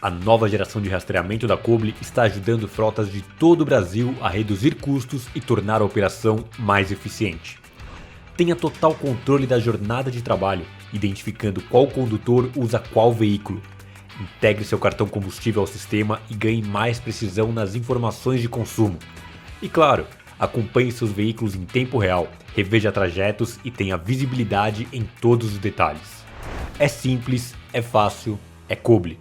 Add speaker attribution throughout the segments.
Speaker 1: A nova geração de rastreamento da Koble está ajudando frotas de todo o Brasil a reduzir custos e tornar a operação mais eficiente. Tenha total controle da jornada de trabalho, identificando qual condutor usa qual veículo. Integre seu cartão combustível ao sistema e ganhe mais precisão nas informações de consumo. E claro, acompanhe seus veículos em tempo real, reveja trajetos e tenha visibilidade em todos os detalhes. É simples, é fácil, é Koble.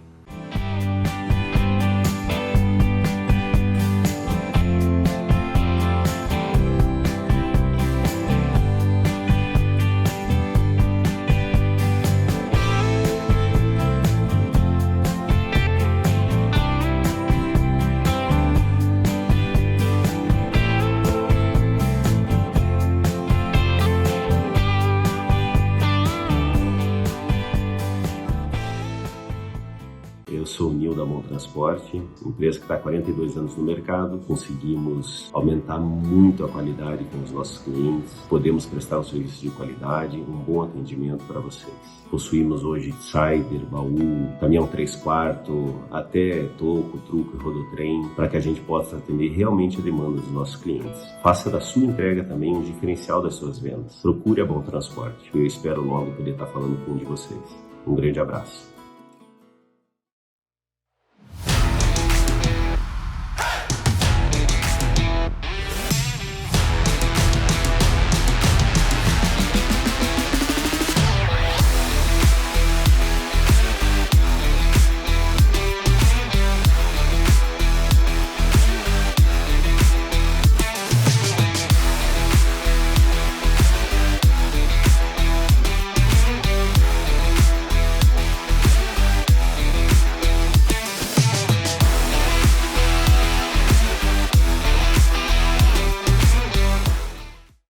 Speaker 2: Eu sou o Nil da Bom Transporte, empresa que está há 42 anos no mercado. Conseguimos aumentar muito a qualidade com os nossos clientes, podemos prestar um serviço de qualidade, um bom atendimento para vocês. Possuímos hoje Cyber, baú, caminhão 3/4, até toco, truco e rodotrem, para que a gente possa atender realmente a demanda dos nossos clientes. Faça da sua entrega também um diferencial das suas vendas. Procure a Bom Transporte. Eu espero logo poder estar falando com um de vocês. Um grande abraço.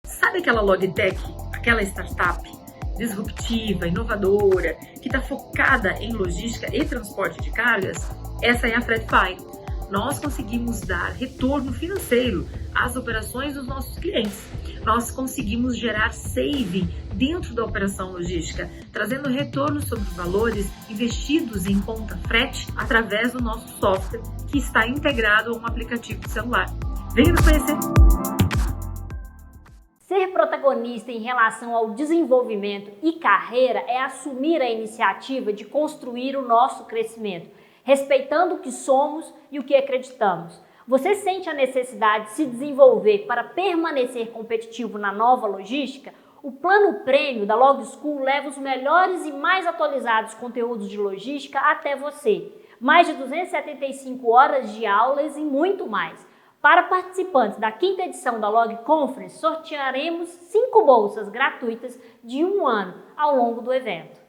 Speaker 3: Sabe aquela Logitech, aquela startup disruptiva, inovadora, que está focada em logística e transporte de cargas? Essa é a FredFi. Nós conseguimos dar retorno financeiro às operações dos nossos clientes. Nós conseguimos gerar saving dentro da operação logística, trazendo retorno sobre os valores investidos em conta frete através do nosso software, que está integrado a um aplicativo de celular. Venha nos conhecer!
Speaker 4: Ser protagonista em relação ao desenvolvimento e carreira é assumir a iniciativa de construir o nosso crescimento, respeitando o que somos e o que acreditamos. Você sente a necessidade de se desenvolver para permanecer competitivo na nova logística? O Plano Prêmio da Log School leva os melhores e mais atualizados conteúdos de logística até você. Mais de 275 horas de aulas e muito mais. Para participantes da 5ª edição da Log Conference, sortearemos 5 bolsas gratuitas de 1 ano ao longo do evento.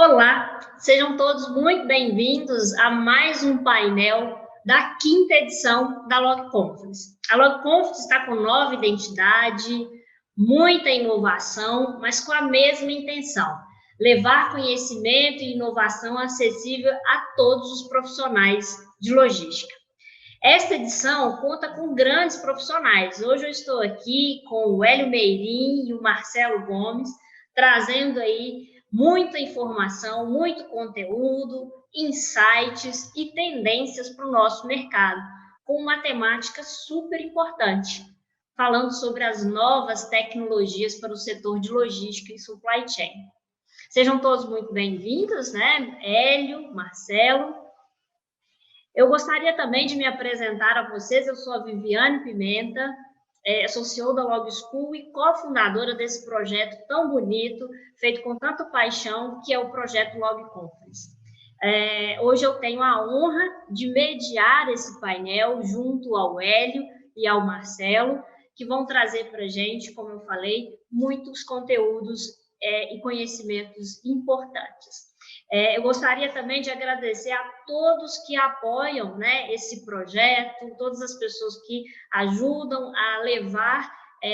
Speaker 5: Olá, sejam todos muito bem-vindos a mais um painel da 5ª edição da Log Conference. A Log Conference está com nova identidade, muita inovação, mas com a mesma intenção: levar conhecimento e inovação acessível a todos os profissionais de logística. Esta edição conta com grandes profissionais. Hoje eu estou aqui com o Hélio Meirim e o Marcelo Gomes, trazendo aí muita informação, muito conteúdo, insights e tendências para o nosso mercado, com uma temática super importante, falando sobre as novas tecnologias para o setor de logística e supply chain. Sejam todos muito bem-vindos, né? Hélio, Marcelo. Eu gostaria também de me apresentar a vocês. Eu sou a Viviane Pimenta, sou CEO da Log School e cofundadora desse projeto tão bonito, feito com tanta paixão, que é o projeto Log Conference. Hoje eu tenho a honra de mediar esse painel junto ao Hélio e ao Marcelo, que vão trazer para a gente, como eu falei, muitos conteúdos e conhecimentos importantes. Eu gostaria também de agradecer a todos que apoiam, né, esse projeto, todas as pessoas que ajudam a levar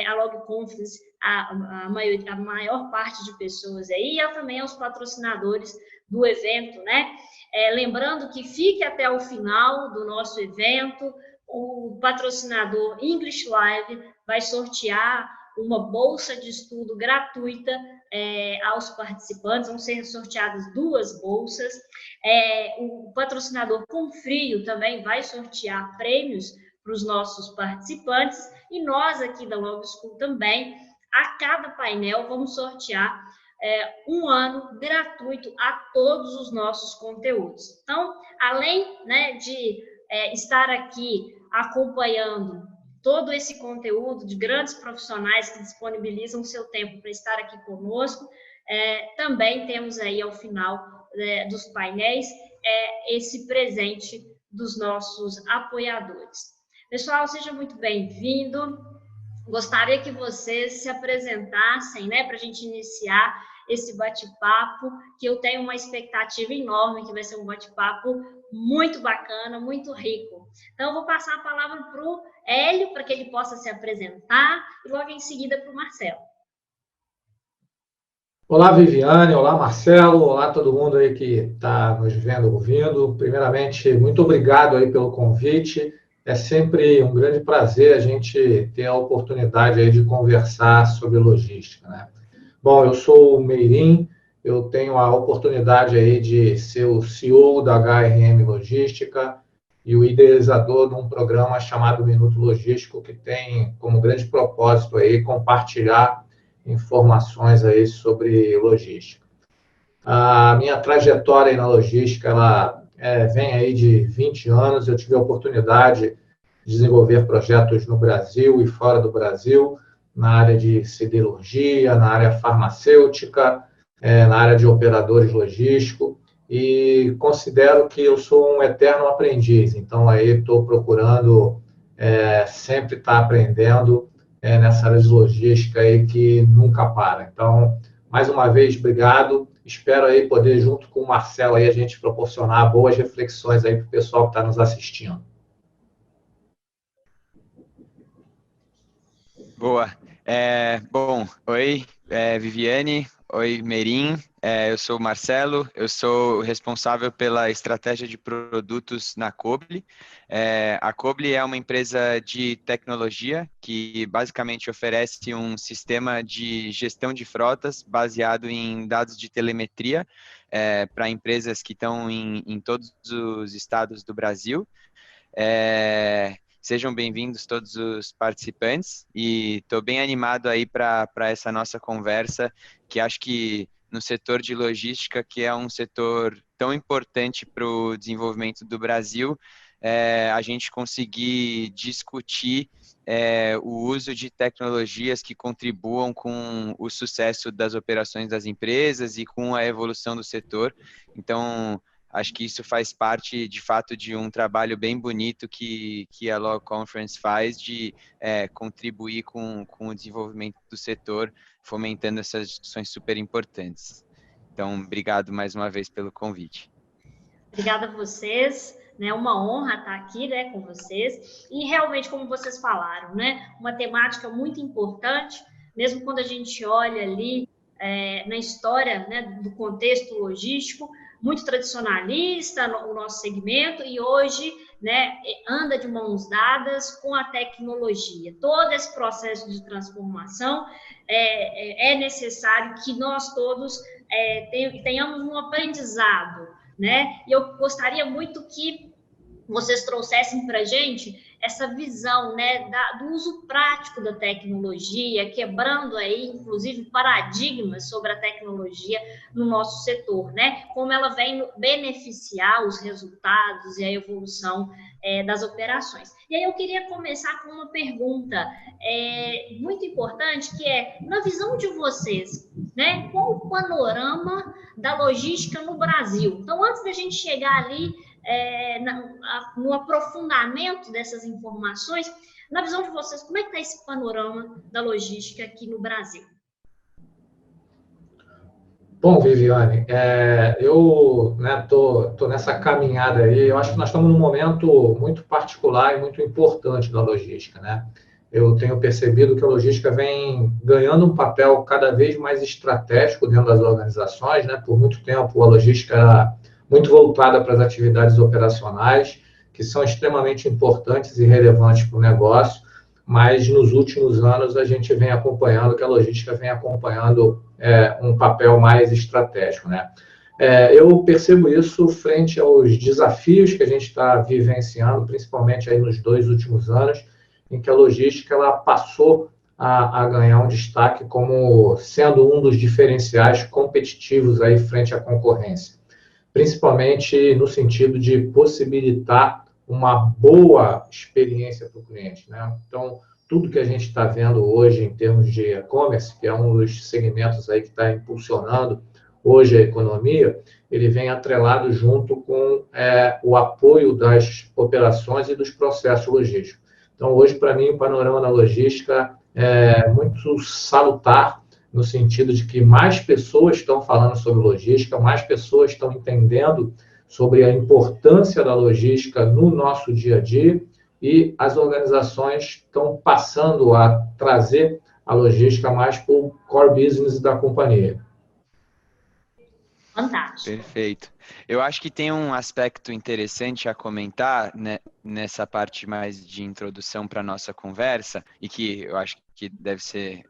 Speaker 5: a LogConference a maior parte de pessoas aí, e também aos patrocinadores do evento, né? Lembrando que fique até o final do nosso evento, o patrocinador English Live vai sortear uma bolsa de estudo gratuita aos participantes, vão ser sorteadas 2 bolsas. O patrocinador Confrio também vai sortear prêmios para os nossos participantes, e nós aqui da Log School também, a cada painel, vamos sortear 1 ano gratuito a todos os nossos conteúdos. Então, além, né, de estar aqui acompanhando todo esse conteúdo de grandes profissionais que disponibilizam seu tempo para estar aqui conosco, também temos aí ao final dos painéis esse presente dos nossos apoiadores. Pessoal, seja muito bem-vindo. Gostaria que vocês se apresentassem, né, para a gente iniciar esse bate-papo, que eu tenho uma expectativa enorme, que vai ser um bate-papo muito bacana, muito rico. Então, eu vou passar a palavra para o Hélio, para que ele possa se apresentar, e logo em seguida para o Marcelo.
Speaker 6: Olá, Viviane, olá, Marcelo, olá todo mundo aí que está nos vendo, ouvindo. Primeiramente, muito obrigado aí pelo convite. É sempre um grande prazer a gente ter a oportunidade aí de conversar sobre logística, né? Bom, eu sou o Meirim, eu tenho a oportunidade aí de ser o CEO da HRM Logística e o idealizador de um programa chamado Minuto Logístico, que tem como grande propósito aí compartilhar informações aí sobre logística. A minha trajetória aí na logística, ela vem aí de 20 anos, eu tive a oportunidade de desenvolver projetos no Brasil e fora do Brasil, na área de siderurgia, na área farmacêutica, na área de operadores logísticos, e considero que eu sou um eterno aprendiz, então aí estou procurando sempre estar aprendendo nessa área de logística aí que nunca para. Então, mais uma vez, obrigado. Espero aí poder, junto com o Marcelo, aí, a gente proporcionar boas reflexões aí para o pessoal que está nos assistindo.
Speaker 7: Boa. Bom, oi, Viviane, oi, Meirim. Eu sou o Marcelo, eu sou responsável pela estratégia de produtos na Cobli. A Cobli é uma empresa de tecnologia que basicamente oferece um sistema de gestão de frotas baseado em dados de telemetria para empresas que estão em todos os estados do Brasil. Sejam bem-vindos todos os participantes e estou bem animado aí para essa nossa conversa, que acho que no setor de logística, que é um setor tão importante para o desenvolvimento do Brasil, a gente conseguir discutir o uso de tecnologias que contribuam com o sucesso das operações das empresas e com a evolução do setor. Então, acho que isso faz parte, de fato, de um trabalho bem bonito que a LogConference faz de contribuir com o desenvolvimento do setor, fomentando essas discussões super importantes. Então, obrigado mais uma vez pelo convite.
Speaker 5: Obrigada a vocês, né? Uma honra estar aqui, né, com vocês. E realmente, como vocês falaram, né, uma temática muito importante, mesmo quando a gente olha ali na história, né, do contexto logístico, muito tradicionalista o nosso segmento, e hoje, né, anda de mãos dadas com a tecnologia. Todo esse processo de transformação é necessário que nós todos tenhamos um aprendizado, né? E eu gostaria muito que vocês trouxessem para a gente essa visão, né, do uso prático da tecnologia, quebrando aí, inclusive, paradigmas sobre a tecnologia no nosso setor, né? Como ela vem beneficiar os resultados e a evolução das operações. E aí eu queria começar com uma pergunta muito importante, que é, na visão de vocês, né, qual o panorama da logística no Brasil? Então, antes da gente chegar ali no aprofundamento dessas informações, na visão de vocês, como é que está esse panorama da logística aqui no Brasil?
Speaker 6: Bom, Viviane, eu tô nessa caminhada aí. Eu acho que nós estamos num momento muito particular e muito importante da logística, né? Eu tenho percebido que a logística vem ganhando um papel cada vez mais estratégico dentro das organizações, né? Por muito tempo, a logística era muito voltada para as atividades operacionais, que são extremamente importantes e relevantes para o negócio, mas nos últimos anos a gente vem acompanhando, que a logística vem acompanhando um papel mais estratégico, né? Eu percebo isso frente aos desafios que a gente está vivenciando, principalmente aí nos 2 últimos anos, em que a logística ela passou a ganhar um destaque como sendo um dos diferenciais competitivos aí frente à concorrência, principalmente no sentido de possibilitar uma boa experiência para o cliente, né? Então, tudo que a gente está vendo hoje em termos de e-commerce, que é um dos segmentos aí que está impulsionando hoje a economia, ele vem atrelado junto com o apoio das operações e dos processos logísticos. Então, hoje, para mim, o panorama da logística é muito salutar, no sentido de que mais pessoas estão falando sobre logística, mais pessoas estão entendendo sobre a importância da logística no nosso dia a dia, e as organizações estão passando a trazer a logística mais para o core business da companhia.
Speaker 5: Fantástico.
Speaker 7: Perfeito. Eu acho que tem um aspecto interessante a comentar, né, nessa parte mais de introdução para a nossa conversa, e que eu acho que deve ser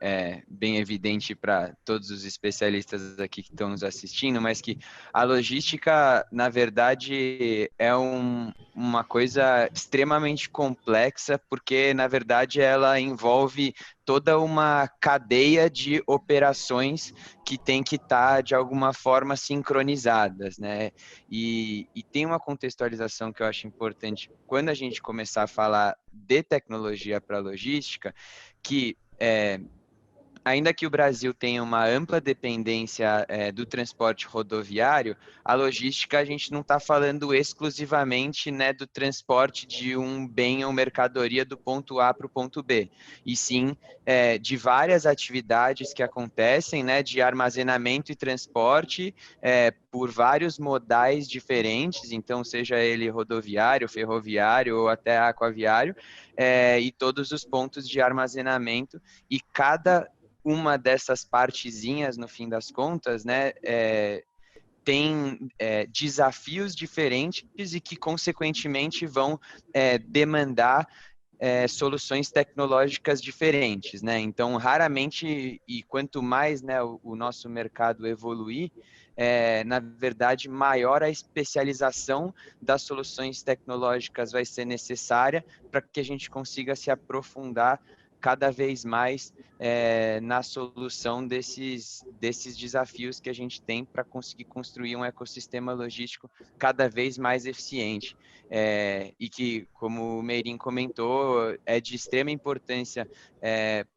Speaker 7: bem evidente para todos os especialistas aqui que estão nos assistindo, mas que a logística, na verdade, é uma coisa extremamente complexa, porque, na verdade, ela envolve toda uma cadeia de operações que tem que estar, de alguma forma, sincronizadas, né? E tem uma contextualização que eu acho importante quando a gente começar a falar de tecnologia para logística, que ainda que o Brasil tenha uma ampla dependência do transporte rodoviário, a logística a gente não está falando exclusivamente, né, do transporte de um bem ou mercadoria do ponto A para o ponto B, e sim de várias atividades que acontecem, né, de armazenamento e transporte por vários modais diferentes, então seja ele rodoviário, ferroviário ou até aquaviário, e todos os pontos de armazenamento, e cada uma dessas partezinhas, no fim das contas, né, tem desafios diferentes e que, consequentemente, vão demandar soluções tecnológicas diferentes, né? Então, raramente, e quanto mais, né, o nosso mercado evoluir, na verdade, maior a especialização das soluções tecnológicas vai ser necessária para que a gente consiga se aprofundar cada vez mais na solução desses desafios que a gente tem para conseguir construir um ecossistema logístico cada vez mais eficiente. E que, como o Meirin comentou, é de extrema importância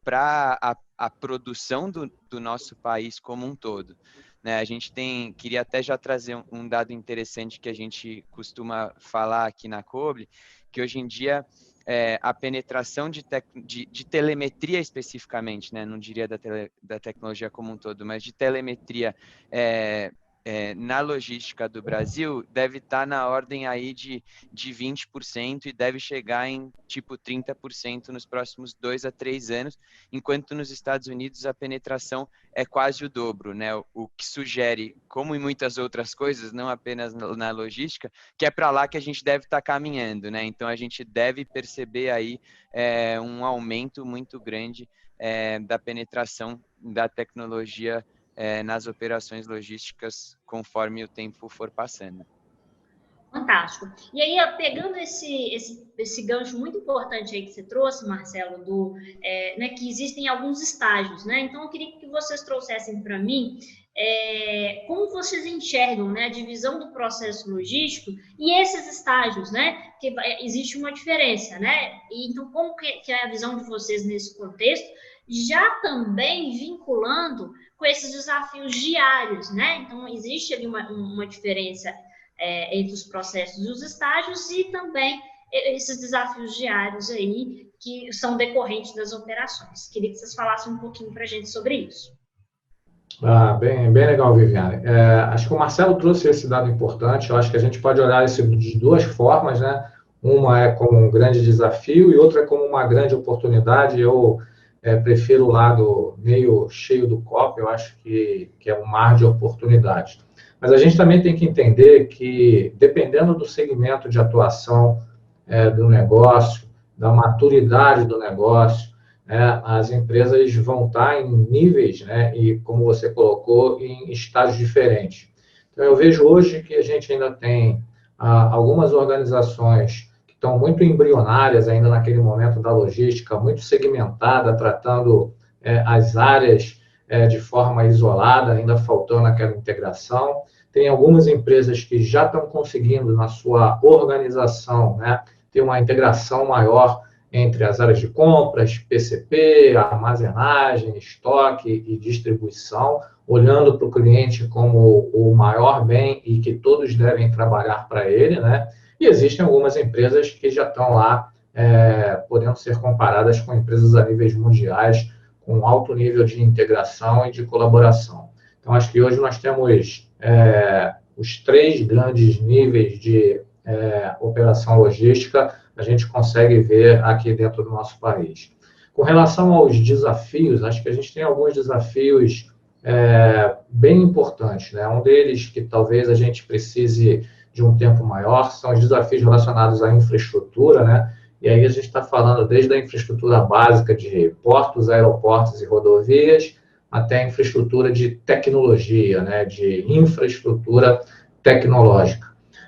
Speaker 7: para a produção do nosso país como um todo. Né, a gente queria até já trazer um dado interessante que a gente costuma falar aqui na Coble, que hoje em dia a penetração de telemetria especificamente, né? Não diria da tecnologia como um todo, mas de telemetria na logística do Brasil deve estar na ordem aí de 20% e deve chegar em tipo 30% nos próximos 2 a 3 anos, enquanto nos Estados Unidos a penetração é quase o dobro, né? O que sugere, como em muitas outras coisas, não apenas na logística, que é para lá que a gente deve estar caminhando, né? Então a gente deve perceber aí um aumento muito grande da penetração da tecnologia nas operações logísticas conforme o tempo for passando.
Speaker 5: Fantástico. E aí, pegando esse gancho muito importante aí que você trouxe, Marcelo, né, que existem alguns estágios, né? Então, eu queria que vocês trouxessem para mim como vocês enxergam, né, a divisão do processo logístico e esses estágios, né? Que existe uma diferença, né? E, então, como que é a visão de vocês nesse contexto? Já também vinculando com esses desafios diários, né? Então, existe ali uma diferença entre os processos e os estágios e também esses desafios diários aí que são decorrentes das operações. Queria que vocês falassem um pouquinho para a gente sobre isso.
Speaker 6: Bem legal, Viviane. Acho que o Marcelo trouxe esse dado importante. Eu acho que a gente pode olhar isso de duas formas, né? Uma é como um grande desafio e outra é como uma grande oportunidade. Eu prefiro o lado meio cheio do copo. Eu acho que é um mar de oportunidades. Mas a gente também tem que entender que, dependendo do segmento de atuação do negócio, da maturidade do negócio, né, as empresas vão estar em níveis, né, e como você colocou, em estágios diferentes. Então, eu vejo hoje que a gente ainda tem algumas organizações que estão muito embrionárias ainda naquele momento da logística, muito segmentada, tratando as áreas de forma isolada, ainda faltando aquela integração. Tem algumas empresas que já estão conseguindo, na sua organização, né, ter uma integração maior entre as áreas de compras, PCP, armazenagem, estoque e distribuição, olhando para o cliente como o maior bem e que todos devem trabalhar para ele, né? E existem algumas empresas que já estão lá, podendo ser comparadas com empresas a níveis mundiais, com alto nível de integração e de colaboração. Então, acho que hoje nós temos os três grandes níveis de operação logística, a gente consegue ver aqui dentro do nosso país. Com relação aos desafios, acho que a gente tem alguns desafios bem importantes, né? Um deles que talvez a gente precise de um tempo maior são os desafios relacionados à infraestrutura, né? E aí a gente está falando desde a infraestrutura básica de portos, aeroportos e rodovias, até a infraestrutura de tecnologia, né? De infraestrutura tecnológica.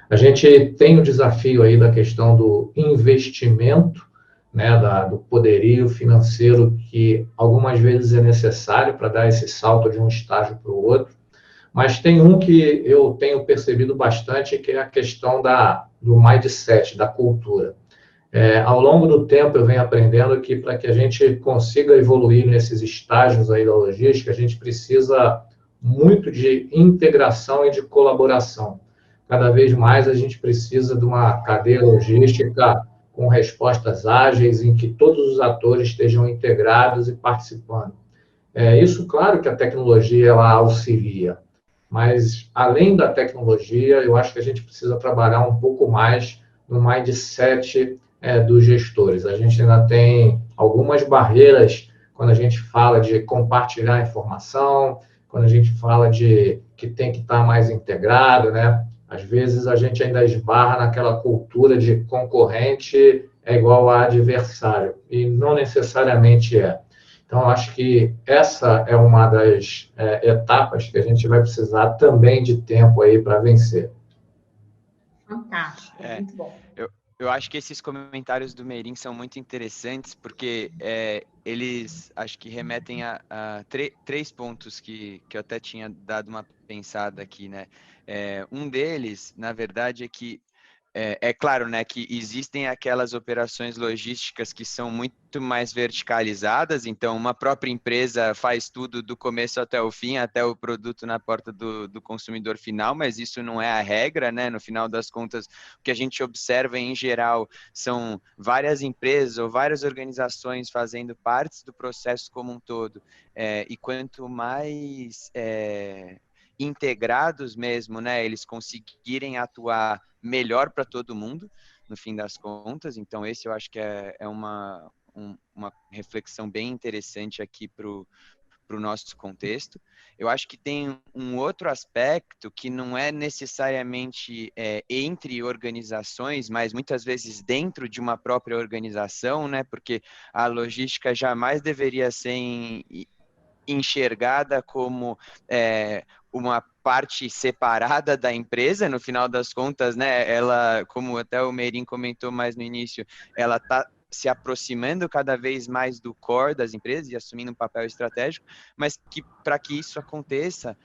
Speaker 6: A gente tem o desafio aí da questão do investimento, né, do poderio financeiro que algumas vezes é necessário para dar esse salto de um estágio para o outro, mas tem um que eu tenho percebido bastante, que é a questão do mindset, da cultura. Ao longo do tempo eu venho aprendendo que para que a gente consiga evoluir nesses estágios aí da logística, a gente precisa muito de integração e de colaboração. Cada vez mais a gente precisa de uma cadeia logística com respostas ágeis, em que todos os atores estejam integrados e participando. Isso, claro que a tecnologia ela auxilia, mas além da tecnologia, eu acho que a gente precisa trabalhar um pouco mais no mindset dos gestores. A gente ainda tem algumas barreiras quando a gente fala de compartilhar informação, quando a gente fala de que tem que estar mais integrado, né? Às vezes a gente ainda esbarra naquela cultura de concorrente é igual a adversário, e não necessariamente é. Então, acho que essa é uma das etapas que a gente vai precisar também de tempo aí para vencer.
Speaker 5: Fantástico, muito bom.
Speaker 7: Eu acho que esses comentários do Meirin são muito interessantes, porque eles acho que remetem a três pontos que eu até tinha dado uma pensada aqui, né? Um deles, na verdade, é que claro, né, que existem aquelas operações logísticas que são muito mais verticalizadas, então uma própria empresa faz tudo do começo até o fim, até o produto na porta do consumidor final, mas isso não é a regra, né? No final das contas, o que a gente observa em geral são várias empresas ou várias organizações fazendo partes do processo como um todo, e quanto mais integrados mesmo, né, eles conseguirem atuar melhor para todo mundo, no fim das contas. Então, esse eu acho que é uma reflexão bem interessante aqui para o nosso contexto. Eu acho que tem um outro aspecto que não é necessariamente entre organizações, mas muitas vezes dentro de uma própria organização, né, porque a logística jamais deveria ser enxergada como uma parte separada da empresa. No final das contas, né, ela, como até o Meirin comentou mais no início, ela está se aproximando cada vez mais do core das empresas e assumindo um papel estratégico, mas que para que isso aconteça,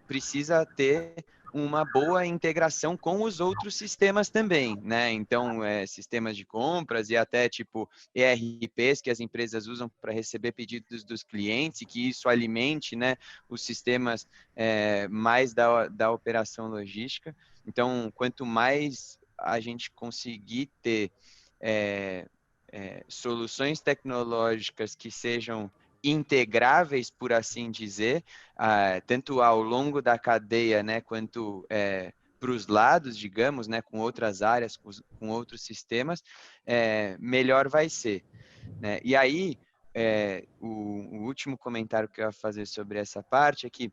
Speaker 7: precisa ter uma boa integração com os outros sistemas também, né? Então, sistemas de compras e até tipo ERPs que as empresas usam para receber pedidos dos clientes, e que isso alimente, né, os sistemas mais da operação logística. Então, quanto mais a gente conseguir ter soluções tecnológicas que sejam integráveis, por assim dizer, tanto ao longo da cadeia, né, quanto para os lados, digamos, né, com outras áreas, com outros sistemas, melhor vai ser, né? E aí, o último comentário que eu ia fazer sobre essa parte é que,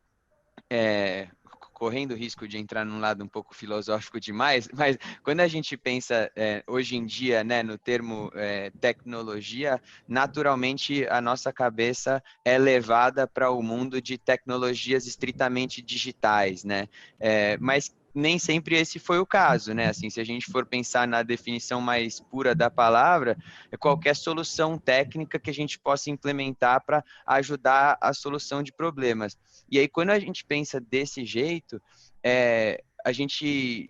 Speaker 7: correndo o risco de entrar num lado um pouco filosófico demais, mas quando a gente pensa hoje em dia, né, no termo tecnologia, naturalmente a nossa cabeça é levada para o mundo de tecnologias estritamente digitais, né? Mas nem sempre esse foi o caso, né? Assim, se a gente for pensar na definição mais pura da palavra, é qualquer solução técnica que a gente possa implementar para ajudar a solução de problemas. E aí, quando a gente pensa desse jeito, a gente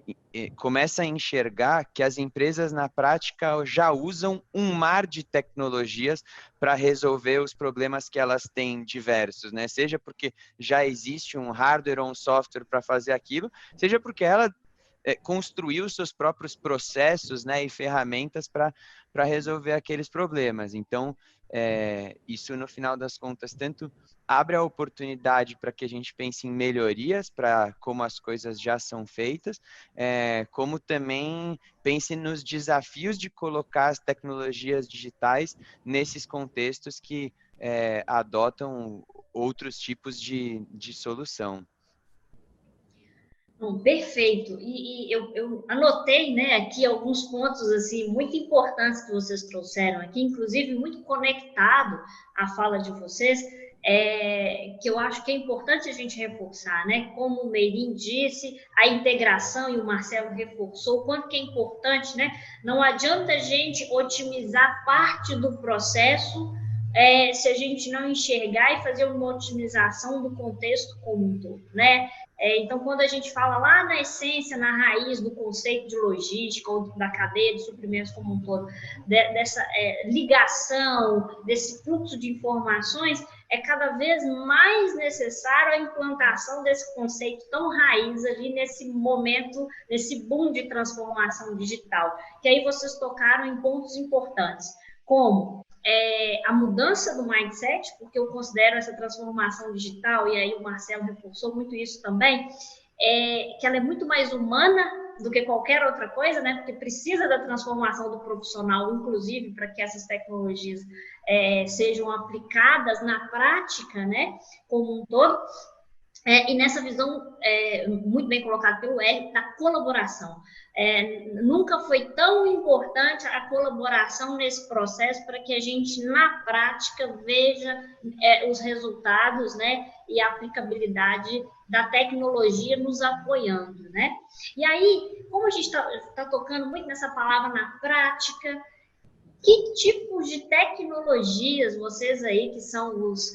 Speaker 7: começa a enxergar que as empresas, na prática, já usam um mar de tecnologias para resolver os problemas que elas têm diversos, né? Seja porque já existe um hardware ou um software para fazer aquilo, seja porque ela construiu seus próprios processos, né, e ferramentas para resolver aqueles problemas. Então, isso, no final das contas, tanto abre a oportunidade para que a gente pense em melhorias para como as coisas já são feitas, como também pense nos desafios de colocar as tecnologias digitais nesses contextos que adotam outros tipos de solução.
Speaker 5: Perfeito. E eu anotei, né, aqui alguns pontos assim muito importantes que vocês trouxeram aqui, inclusive muito conectado à fala de vocês, que eu acho que é importante a gente reforçar, né? Como o Meirin disse, a integração, e o Marcelo reforçou, o quanto que é importante, né? Não adianta a gente otimizar parte do processo se a gente não enxergar e fazer uma otimização do contexto como um todo, né? Então, quando a gente fala lá na essência, na raiz do conceito de logística ou da cadeia de suprimentos como um todo, dessa ligação, desse fluxo de informações, é cada vez mais necessário a implantação desse conceito tão raiz ali nesse momento, nesse boom de transformação digital. Que aí vocês tocaram em pontos importantes, como a mudança do mindset, porque eu considero essa transformação digital, e aí o Marcelo reforçou muito isso também, que ela é muito mais humana do que qualquer outra coisa, né? Porque precisa da transformação do profissional, inclusive, para que essas tecnologias sejam aplicadas na prática, né? Como um todo. E nessa visão, muito bem colocada pelo R, da colaboração. Nunca foi tão importante a colaboração nesse processo para que a gente, na prática, veja os resultados, né, e a aplicabilidade da tecnologia nos apoiando, né? E aí, como a gente está tocando muito nessa palavra na prática, que tipos de tecnologias vocês aí, que são os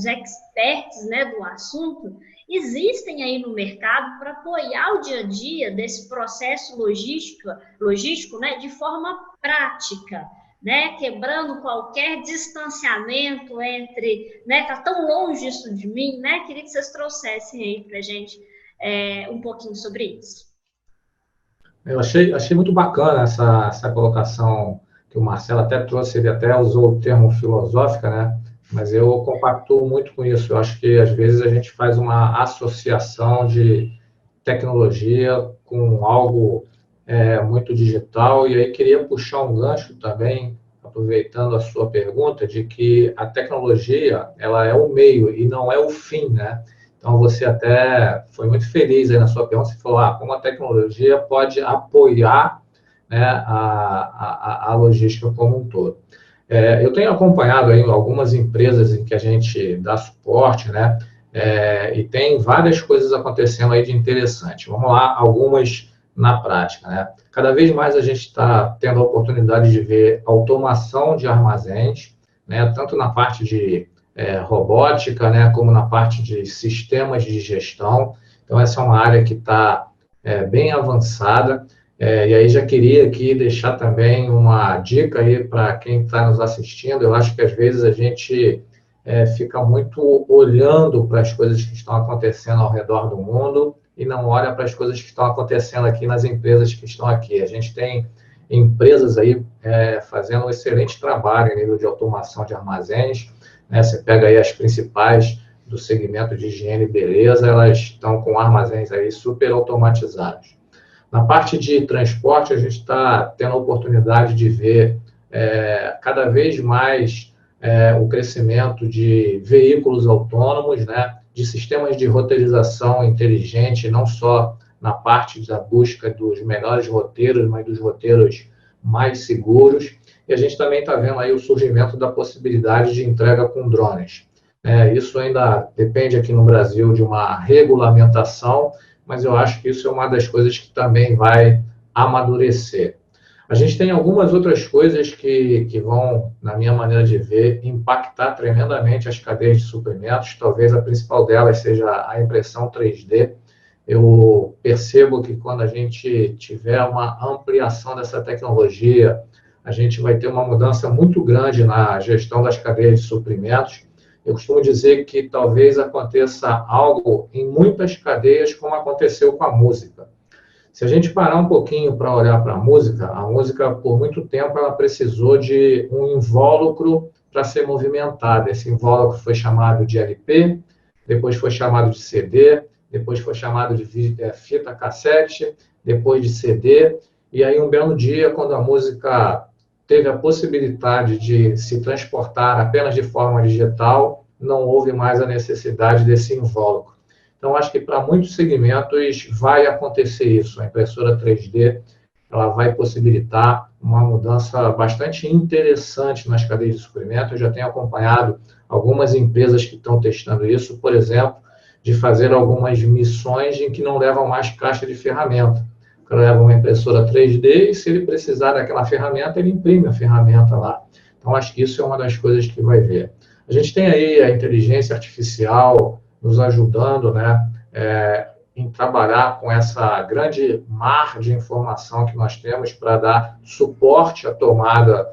Speaker 5: experts, né, do assunto, existem aí no mercado para apoiar o dia a dia desse processo logístico, né, de forma prática, né, quebrando qualquer distanciamento entre, né, tá tão longe isso de mim, né? Queria que vocês trouxessem aí para a gente um pouquinho sobre isso.
Speaker 6: Eu achei muito bacana essa colocação que o Marcelo até trouxe, ele até usou o termo filosófica, né? Mas eu compactuo muito com isso. Eu acho que, às vezes, a gente faz uma associação de tecnologia com algo muito digital. E aí queria puxar um gancho também, aproveitando a sua pergunta, de que a tecnologia ela é o meio e não é o fim, né? Então, você até foi muito feliz aí na sua pergunta. Você falou, como a tecnologia pode apoiar, né, a logística como um todo. Eu tenho acompanhado aí algumas empresas em que a gente dá suporte, né? E tem várias coisas acontecendo aí de interessante. Vamos lá, algumas na prática, né? Cada vez mais a gente está tendo a oportunidade de ver automação de armazéns, né? Tanto na parte de robótica, né? Como na parte de sistemas de gestão. Então, essa é uma área que está bem avançada. E aí já queria aqui deixar também uma dica aí para quem está nos assistindo. Eu acho que às vezes a gente fica muito olhando para as coisas que estão acontecendo ao redor do mundo e não olha para as coisas que estão acontecendo aqui nas empresas que estão aqui. A gente tem empresas aí fazendo um excelente trabalho em nível de automação de armazéns. né? Você pega aí as principais do segmento de higiene e beleza, elas estão com armazéns aí super automatizados. Na parte de transporte, a gente está tendo a oportunidade de ver cada vez mais o crescimento de veículos autônomos, né, de sistemas de roteirização inteligente, não só na parte da busca dos melhores roteiros, mas dos roteiros mais seguros. E a gente também está vendo aí o surgimento da possibilidade de entrega com drones. Isso ainda depende aqui no Brasil de uma regulamentação, mas eu acho que isso é uma das coisas que também vai amadurecer. A gente tem algumas outras coisas que vão, na minha maneira de ver, impactar tremendamente as cadeias de suprimentos. Talvez a principal delas seja a impressão 3D. Eu percebo que quando a gente tiver uma ampliação dessa tecnologia, a gente vai ter uma mudança muito grande na gestão das cadeias de suprimentos. Eu costumo dizer que talvez aconteça algo em muitas cadeias, como aconteceu com a música. Se a gente parar um pouquinho para olhar para a música, por muito tempo, ela precisou de um invólucro para ser movimentada. Esse invólucro foi chamado de LP, depois foi chamado de CD, depois foi chamado de fita cassete, depois de CD. E aí, um belo dia, quando a música teve a possibilidade de se transportar apenas de forma digital, não houve mais a necessidade desse invólucro. Então, acho que para muitos segmentos vai acontecer isso. A impressora 3D ela vai possibilitar uma mudança bastante interessante nas cadeias de suprimento. Eu já tenho acompanhado algumas empresas que estão testando isso, por exemplo, de fazer algumas missões em que não levam mais caixa de ferramenta. O cara leva uma impressora 3D e, se ele precisar daquela ferramenta, ele imprime a ferramenta lá. Então, acho que isso é uma das coisas que vai ver. A gente tem aí a inteligência artificial nos ajudando, né, em trabalhar com essa grande mar de informação que nós temos para dar suporte à tomada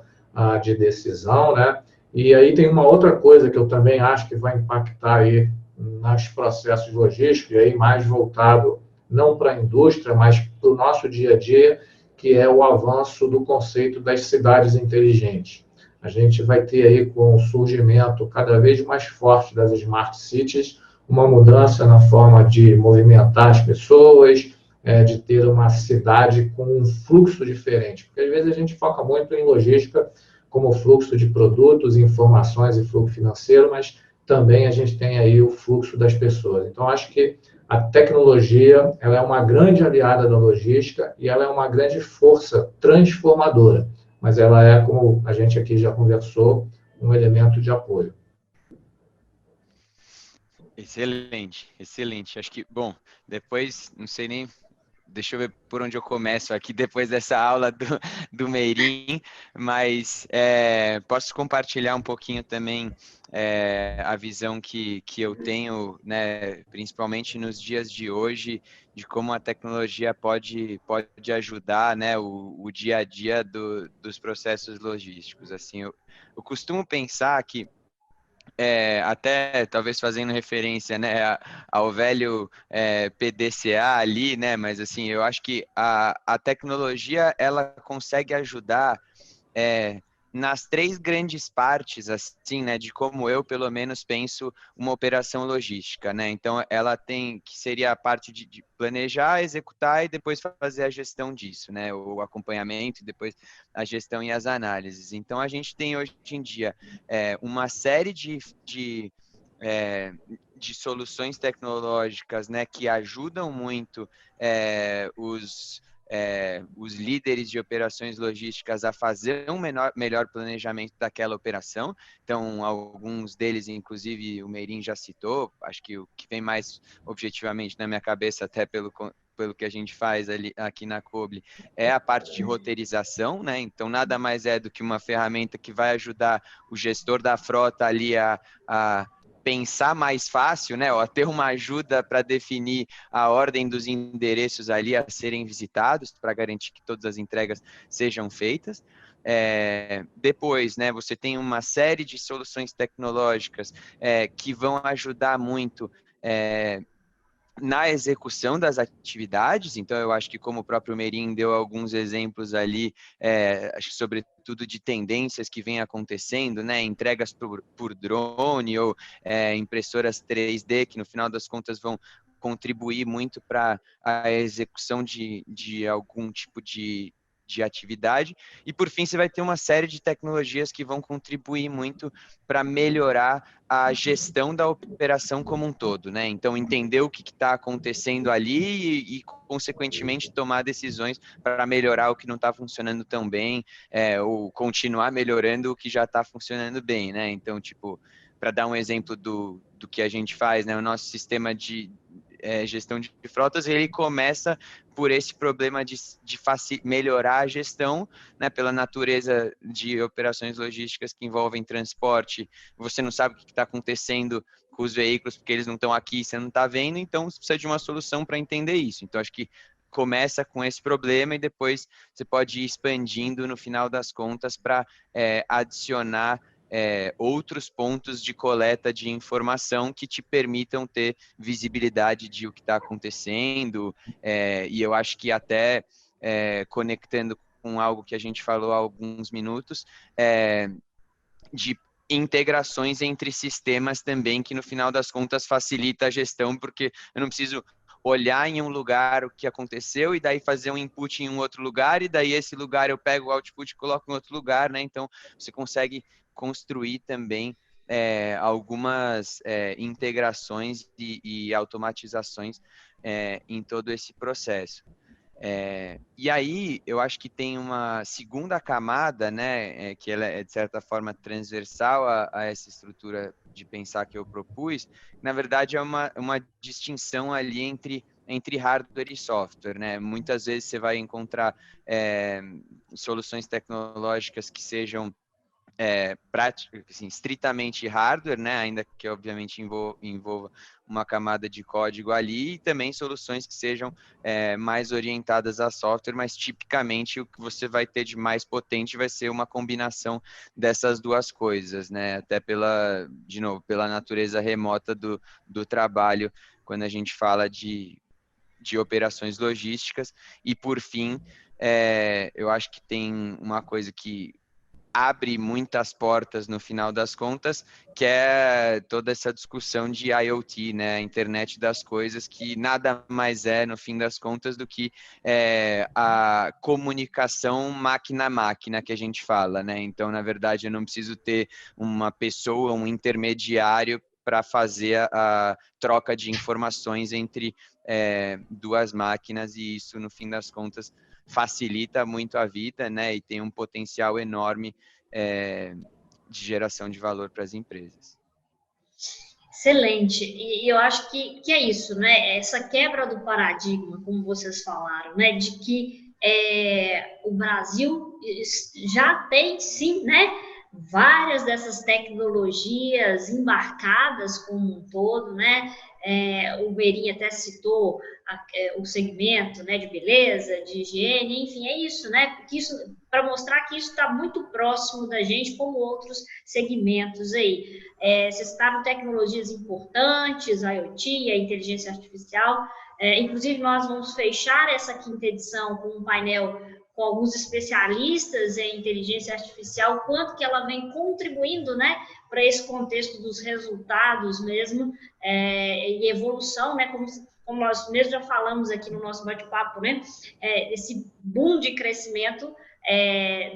Speaker 6: de decisão, né? E aí tem uma outra coisa que eu também acho que vai impactar aí nos processos logísticos, e aí mais voltado não para a indústria, mas para o nosso dia a dia, que é o avanço do conceito das cidades inteligentes. A gente vai ter aí, com o surgimento cada vez mais forte das smart cities, uma mudança na forma de movimentar as pessoas, de ter uma cidade com um fluxo diferente. Porque, às vezes, a gente foca muito em logística como fluxo de produtos, informações e fluxo financeiro, mas também a gente tem aí o fluxo das pessoas. Então, acho que a tecnologia ela é uma grande aliada da logística e ela é uma grande força transformadora, mas ela é, como a gente aqui já conversou, um elemento de apoio.
Speaker 7: Excelente, excelente. Acho que, bom, depois, não sei nem, deixa eu ver por onde eu começo aqui depois dessa aula do Meirin, mas posso compartilhar um pouquinho também a visão que eu tenho, né, principalmente nos dias de hoje, de como a tecnologia pode ajudar, né, o dia a dia dos processos logísticos. Assim, eu costumo pensar que até talvez fazendo referência, né, ao velho PDCA ali, né, mas assim, eu acho que a tecnologia ela consegue ajudar nas três grandes partes, assim, né, de como eu, pelo menos, penso uma operação logística, né, então ela tem, que seria a parte de planejar, executar e depois fazer a gestão disso, né, o acompanhamento e depois a gestão e as análises. Então, a gente tem hoje em dia uma série de soluções tecnológicas, né, que ajudam muito os líderes de operações logísticas a fazer um melhor planejamento daquela operação. Então, alguns deles, inclusive, o Meirin já citou, acho que o que vem mais objetivamente na minha cabeça, até pelo que a gente faz aqui na Cobli, é a parte de roteirização, né? Então, nada mais é do que uma ferramenta que vai ajudar o gestor da frota ali a pensar mais fácil, né? Ou a ter uma ajuda para definir a ordem dos endereços ali a serem visitados, para garantir que todas as entregas sejam feitas. Depois, né, você tem uma série de soluções tecnológicas que vão ajudar muito na execução das atividades. Então, eu acho que, como o próprio Meirin deu alguns exemplos ali, acho que sobretudo tudo de tendências que vem acontecendo, né? Entregas por drone ou impressoras 3D, que no final das contas vão contribuir muito para a execução de algum tipo de atividade. E, por fim, você vai ter uma série de tecnologias que vão contribuir muito para melhorar a gestão da operação como um todo, né? Então, entender o que está acontecendo ali e, consequentemente, tomar decisões para melhorar o que não está funcionando tão bem, ou continuar melhorando o que já está funcionando bem, né? Então, tipo, para dar um exemplo do que a gente faz, né? O nosso sistema de gestão de frotas, ele começa por esse problema de melhorar a gestão, né, pela natureza de operações logísticas que envolvem transporte. Você não sabe o que está acontecendo com os veículos, porque eles não estão aqui, você não está vendo, então você precisa de uma solução para entender isso. Então, acho que começa com esse problema e depois você pode ir expandindo no final das contas para adicionar outros pontos de coleta de informação que te permitam ter visibilidade de o que está acontecendo, e eu acho que até conectando com algo que a gente falou há alguns minutos, de integrações entre sistemas também, que no final das contas facilita a gestão, porque eu não preciso olhar em um lugar o que aconteceu e daí fazer um input em um outro lugar, e daí esse lugar eu pego o output e coloco em outro lugar, né? Então, você consegue construir também algumas integrações e automatizações em todo esse processo. E aí, eu acho que tem uma segunda camada, né, que ela é, de certa forma, transversal a essa estrutura de pensar que eu propus. Na verdade, é uma distinção ali entre hardware e software, né? Muitas vezes você vai encontrar soluções tecnológicas que sejam assim, estritamente hardware, né? Ainda que obviamente envolva uma camada de código ali, e também soluções que sejam mais orientadas a software, mas tipicamente o que você vai ter de mais potente vai ser uma combinação dessas duas coisas, né? Até de novo, pela natureza remota do trabalho, quando a gente fala de operações logísticas. E por fim, eu acho que tem uma coisa que abre muitas portas no final das contas, que é toda essa discussão de IoT, né, a internet das coisas, que nada mais é, no fim das contas, do que a comunicação máquina a máquina que a gente fala, né? Então, na verdade, eu não preciso ter uma pessoa, um intermediário para fazer a troca de informações entre duas máquinas, e isso, no fim das contas, facilita muito a vida, né? E tem um potencial enorme de geração de valor para as empresas.
Speaker 5: Excelente. E eu acho que é isso, né? Essa quebra do paradigma, como vocês falaram, né? De que o Brasil já tem, sim, né? Várias dessas tecnologias embarcadas como um todo, né? O Beirinho até citou o segmento, né, de beleza, de higiene, enfim, é isso, né? Porque isso, para mostrar que isso está muito próximo da gente, como outros segmentos aí. Vocês citaram tecnologias importantes, a IoT, a inteligência artificial. Inclusive, nós vamos fechar essa quinta edição com um painel com alguns especialistas em inteligência artificial, quanto que ela vem contribuindo, né, para esse contexto dos resultados mesmo, e evolução, né, como nós mesmo já falamos aqui no nosso bate-papo, né, esse boom de crescimento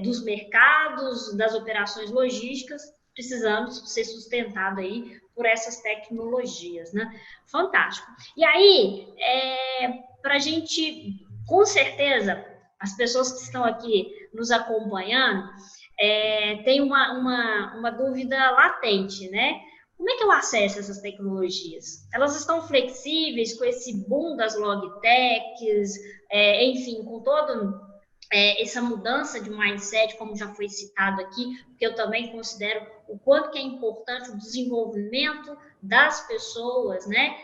Speaker 5: dos mercados, das operações logísticas, precisando ser sustentado aí por essas tecnologias, né? Fantástico. E aí, para a gente, com certeza, as pessoas que estão aqui nos acompanhando têm uma dúvida latente, né? Como é que eu acesso essas tecnologias? Elas estão flexíveis com esse boom das logtechs, enfim, com todo essa mudança de mindset, como já foi citado aqui, porque eu também considero o quanto que é importante o desenvolvimento das pessoas, né?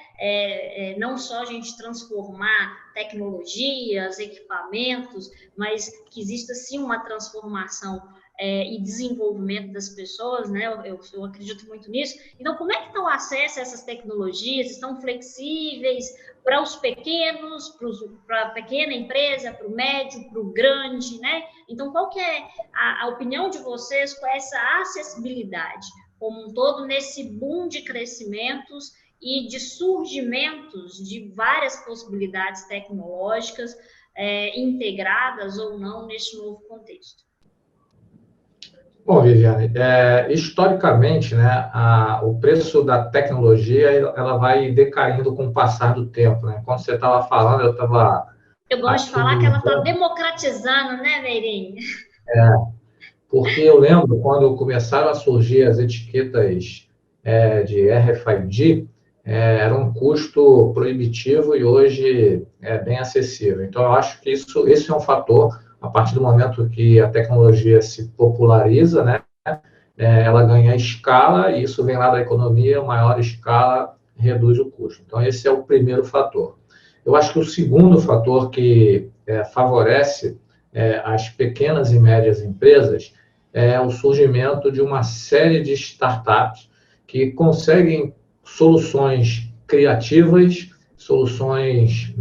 Speaker 5: Não só a gente transformar tecnologias, equipamentos, mas que exista sim uma transformação e desenvolvimento das pessoas, né? Eu acredito muito nisso. Então, como é que está o acesso a essas tecnologias? Estão flexíveis para os pequenos, para a pequena empresa, para o médio, para o grande, né? Então, qual que é a opinião de vocês com essa acessibilidade como um todo nesse boom de crescimentos e de surgimentos de várias possibilidades tecnológicas integradas ou não neste novo contexto?
Speaker 6: Bom, Viviane, historicamente, né, o preço da tecnologia ela vai decaindo com o passar do tempo, né? Quando você estava falando, eu estava...
Speaker 5: Eu gosto de falar que ela está democratizando, né, Meirinho?
Speaker 6: Porque eu lembro quando começaram a surgir as etiquetas de RFID, era um custo proibitivo e hoje é bem acessível. Então, eu acho que esse é um fator, a partir do momento que a tecnologia se populariza, né, ela ganha escala, e isso vem lá da economia, maior escala reduz o custo. Então, esse é o primeiro fator. Eu acho que o segundo fator que favorece as pequenas e médias empresas é o surgimento de uma série de startups que conseguem soluções criativas, soluções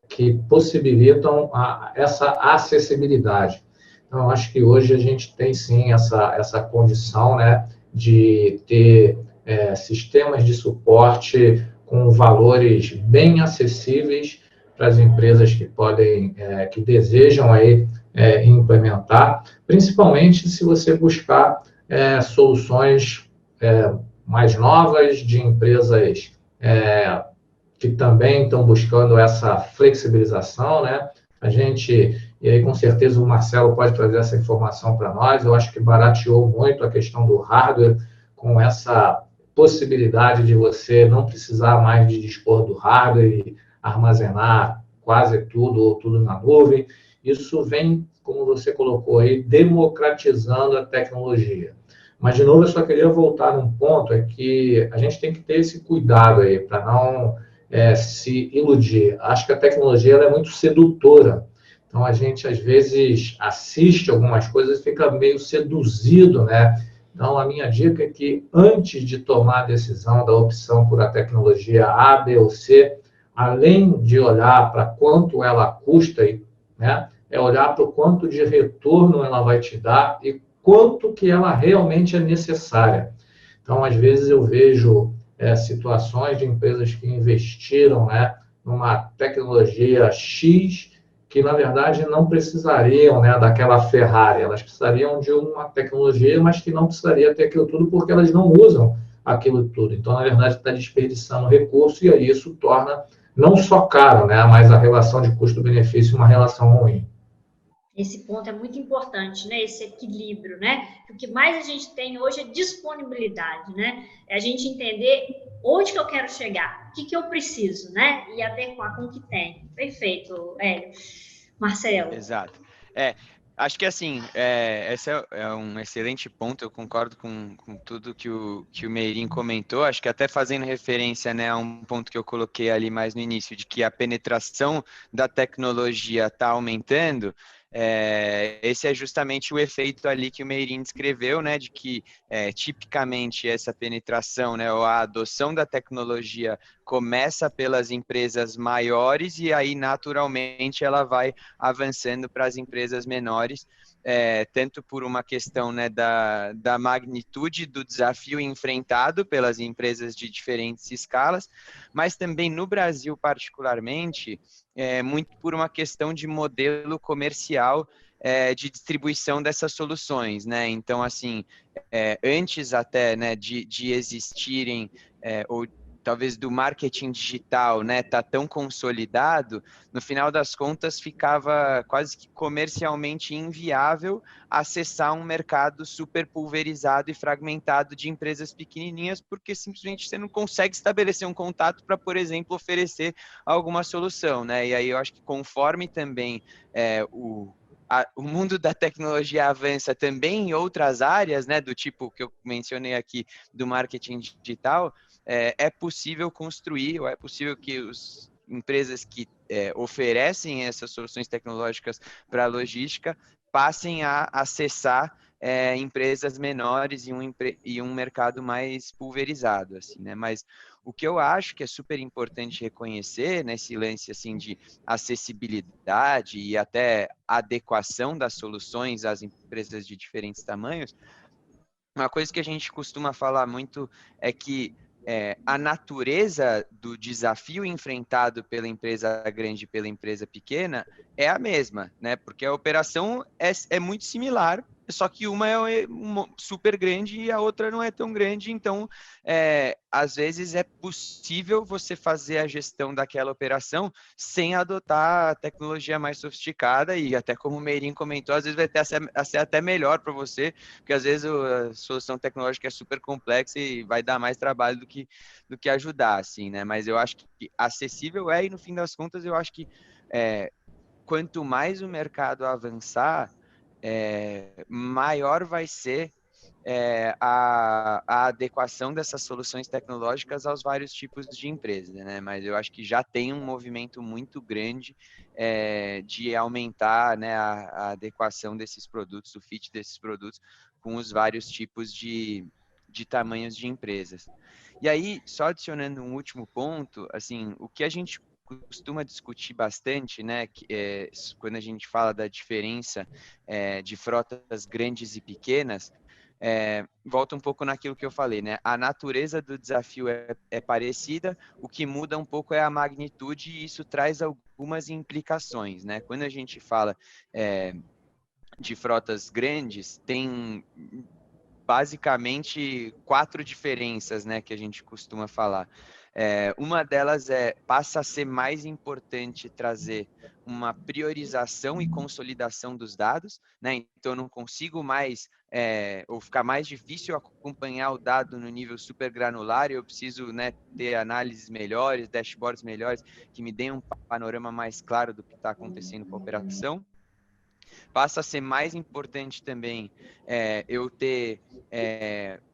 Speaker 6: que possibilitam essa acessibilidade. Então, eu acho que hoje a gente tem, sim, essa condição, né, de ter sistemas de suporte com valores bem acessíveis para as empresas que podem, que desejam aí implementar, principalmente se você buscar soluções mais novas de empresas que também estão buscando essa flexibilização, né? A gente, e aí com certeza o Marcelo pode trazer essa informação para nós, eu acho que barateou muito a questão do hardware com essa possibilidade de você não precisar mais de dispor do hardware e armazenar quase tudo ou tudo na nuvem. Isso vem, como você colocou aí, democratizando a tecnologia. Mas, de novo, eu só queria voltar num ponto, é que a gente tem que ter esse cuidado aí, para não se iludir. Acho que a tecnologia ela é muito sedutora. Então, a gente, às vezes, assiste algumas coisas e fica meio seduzido, né? Então, a minha dica é que, antes de tomar a decisão da opção por a tecnologia A, B ou C, além de olhar para quanto ela custa, né, é olhar para o quanto de retorno ela vai te dar e quanto que ela realmente é necessária. Então, às vezes, eu vejo situações de empresas que investiram, né, numa tecnologia X, que, na verdade, não precisariam, né, daquela Ferrari. Elas precisariam de uma tecnologia, mas que não precisaria ter aquilo tudo, porque elas não usam aquilo tudo. Então, na verdade, está desperdiçando recurso, e aí isso torna não só caro, né, mas a relação de custo-benefício uma relação ruim.
Speaker 5: Esse ponto é muito importante, né? Esse equilíbrio, né? O que mais a gente tem hoje é disponibilidade, né? É a gente entender onde que eu quero chegar, o que eu preciso, né? E adequar com o que tem. Perfeito, Hélio. Marcelo.
Speaker 7: Exato. Acho que assim, esse é um excelente ponto, eu concordo com tudo que o Meirinho comentou, acho que até fazendo referência, né, a um ponto que eu coloquei ali mais no início, de que a penetração da tecnologia está aumentando. Esse é justamente o efeito ali que o Meirinho descreveu, né, de que tipicamente essa penetração, né, ou a adoção da tecnologia começa pelas empresas maiores e aí naturalmente ela vai avançando para as empresas menores, tanto por uma questão, né, da magnitude do desafio enfrentado pelas empresas de diferentes escalas, mas também no Brasil particularmente, muito por uma questão de modelo comercial de distribuição dessas soluções, né? Então, assim, antes até, né, de existirem, ou talvez do marketing digital, né, tá tão consolidado, no final das contas ficava quase que comercialmente inviável acessar um mercado super pulverizado e fragmentado de empresas pequenininhas, porque simplesmente você não consegue estabelecer um contato para, por exemplo, oferecer alguma solução, né? E aí eu acho que conforme também o mundo da tecnologia avança também em outras áreas, né, do tipo que eu mencionei aqui do marketing digital, é possível construir, ou é possível que as empresas que oferecem essas soluções tecnológicas para a logística passem a acessar empresas menores e um mercado mais pulverizado, assim, né? Mas o que eu acho que é super importante reconhecer nesse lance assim de acessibilidade e até adequação das soluções às empresas de diferentes tamanhos, uma coisa que a gente costuma falar muito é que a natureza do desafio enfrentado pela empresa grande e pela empresa pequena é a mesma, né? Porque a operação é muito similar, só que uma é super grande e a outra não é tão grande. Então, às vezes é possível você fazer a gestão daquela operação sem adotar a tecnologia mais sofisticada e até como o Meirinho comentou, às vezes vai ser até melhor para você, porque às vezes a solução tecnológica é super complexa e vai dar mais trabalho do que ajudar, assim, né? Mas eu acho que acessível e no fim das contas eu acho que quanto mais o mercado avançar, maior vai ser a adequação dessas soluções tecnológicas aos vários tipos de empresas, né? Mas eu acho que já tem um movimento muito grande de aumentar, né, a adequação desses produtos, o fit desses produtos com os vários tipos de tamanhos de empresas. E aí, só adicionando um último ponto, assim, o que a gente costuma discutir bastante, né, quando a gente fala da diferença de frotas grandes e pequenas, volta um pouco naquilo que eu falei, né? A natureza do desafio é parecida, o que muda um pouco é a magnitude e isso traz algumas implicações, né? Quando a gente fala de frotas grandes, tem basicamente 4 diferenças, né, que a gente costuma falar. Uma delas passa a ser mais importante trazer uma priorização e consolidação dos dados, né? Então, eu não consigo mais, ou ficar mais difícil acompanhar o dado no nível super granular, eu preciso, né, ter análises melhores, dashboards melhores, que me deem um panorama mais claro do que está acontecendo com a operação. Passa a ser mais importante também eu ter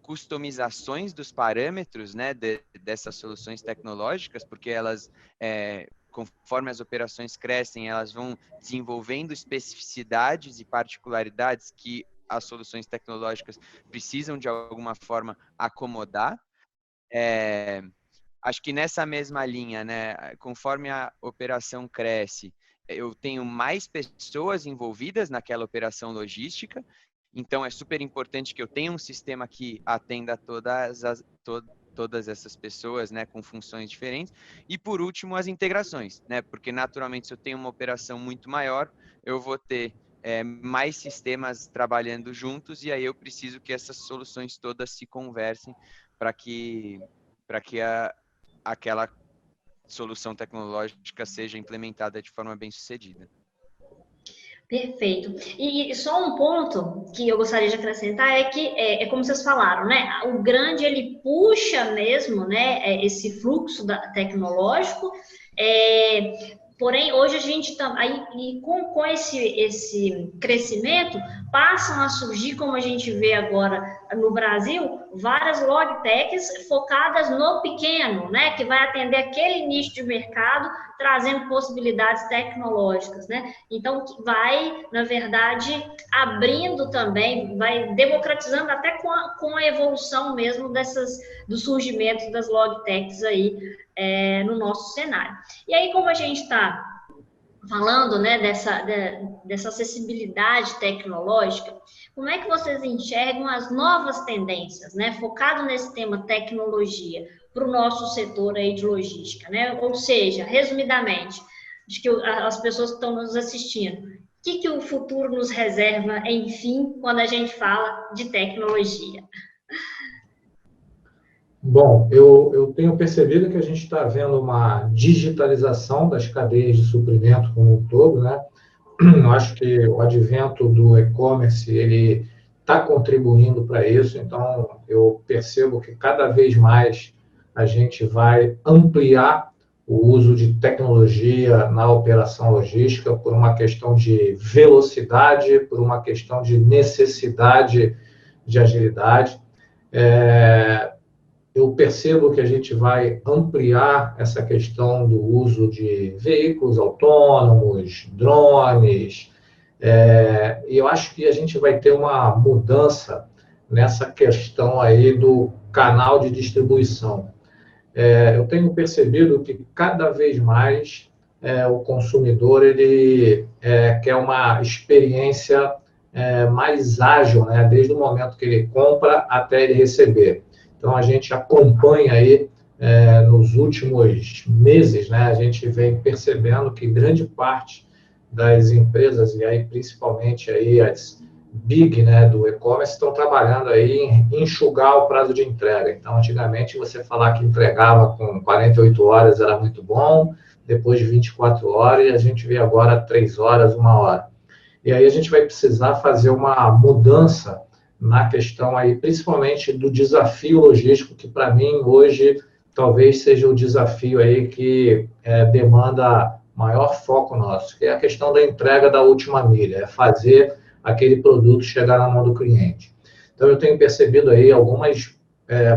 Speaker 7: customizações dos parâmetros, né, dessas soluções tecnológicas, porque elas, conforme as operações crescem, elas vão desenvolvendo especificidades e particularidades que as soluções tecnológicas precisam, de alguma forma, acomodar. Acho que nessa mesma linha, né, conforme a operação cresce, eu tenho mais pessoas envolvidas naquela operação logística, então é super importante que eu tenha um sistema que atenda todas essas pessoas, né, com funções diferentes. E por último, as integrações, né, porque naturalmente se eu tenho uma operação muito maior, eu vou ter mais sistemas trabalhando juntos e aí eu preciso que essas soluções todas se conversem para que aquela solução tecnológica seja implementada de forma bem sucedida.
Speaker 5: Perfeito. E só um ponto que eu gostaria de acrescentar é que, como vocês falaram, né? O grande, ele puxa mesmo, né, esse fluxo tecnológico, porém, hoje a gente está aí, e com esse crescimento, passam a surgir, como a gente vê agora no Brasil, várias logtechs focadas no pequeno, né, que vai atender aquele nicho de mercado, trazendo possibilidades tecnológicas, né? Então, vai, na verdade, abrindo também, vai democratizando até com a evolução mesmo do surgimento das logtechs aí no nosso cenário. E aí, como a gente está falando, né, dessa acessibilidade tecnológica, como é que vocês enxergam as novas tendências, né, focado nesse tema tecnologia, para o nosso setor aí de logística, né? Ou seja, resumidamente, acho que as pessoas que estão nos assistindo, o que o futuro nos reserva, enfim, quando a gente fala de tecnologia?
Speaker 6: Bom, eu tenho percebido que a gente está vendo uma digitalização das cadeias de suprimento como um todo, né? Eu acho que o advento do e-commerce, ele está contribuindo para isso, então eu percebo que cada vez mais a gente vai ampliar o uso de tecnologia na operação logística por uma questão de velocidade, por uma questão de necessidade de agilidade. Eu percebo que a gente vai ampliar essa questão do uso de veículos autônomos, drones, E eu acho que a gente vai ter uma mudança nessa questão aí do canal de distribuição. Eu tenho percebido que cada vez mais o consumidor ele quer uma experiência mais ágil, né? Desde o momento que ele compra até ele receber. Então, a gente acompanha aí, nos últimos meses, né? A gente vem percebendo que grande parte das empresas, e aí principalmente aí as big, né, do e-commerce, estão trabalhando aí em enxugar o prazo de entrega. Então, antigamente, você falar que entregava com 48 horas era muito bom, depois de 24 horas, e a gente vê agora 3 horas, 1 hora. E aí a gente vai precisar fazer uma mudança na questão aí, principalmente do desafio logístico, que para mim hoje talvez seja o desafio aí que demanda maior foco nosso, que é a questão da entrega da última milha, é fazer aquele produto chegar na mão do cliente. Então, eu tenho percebido aí algumas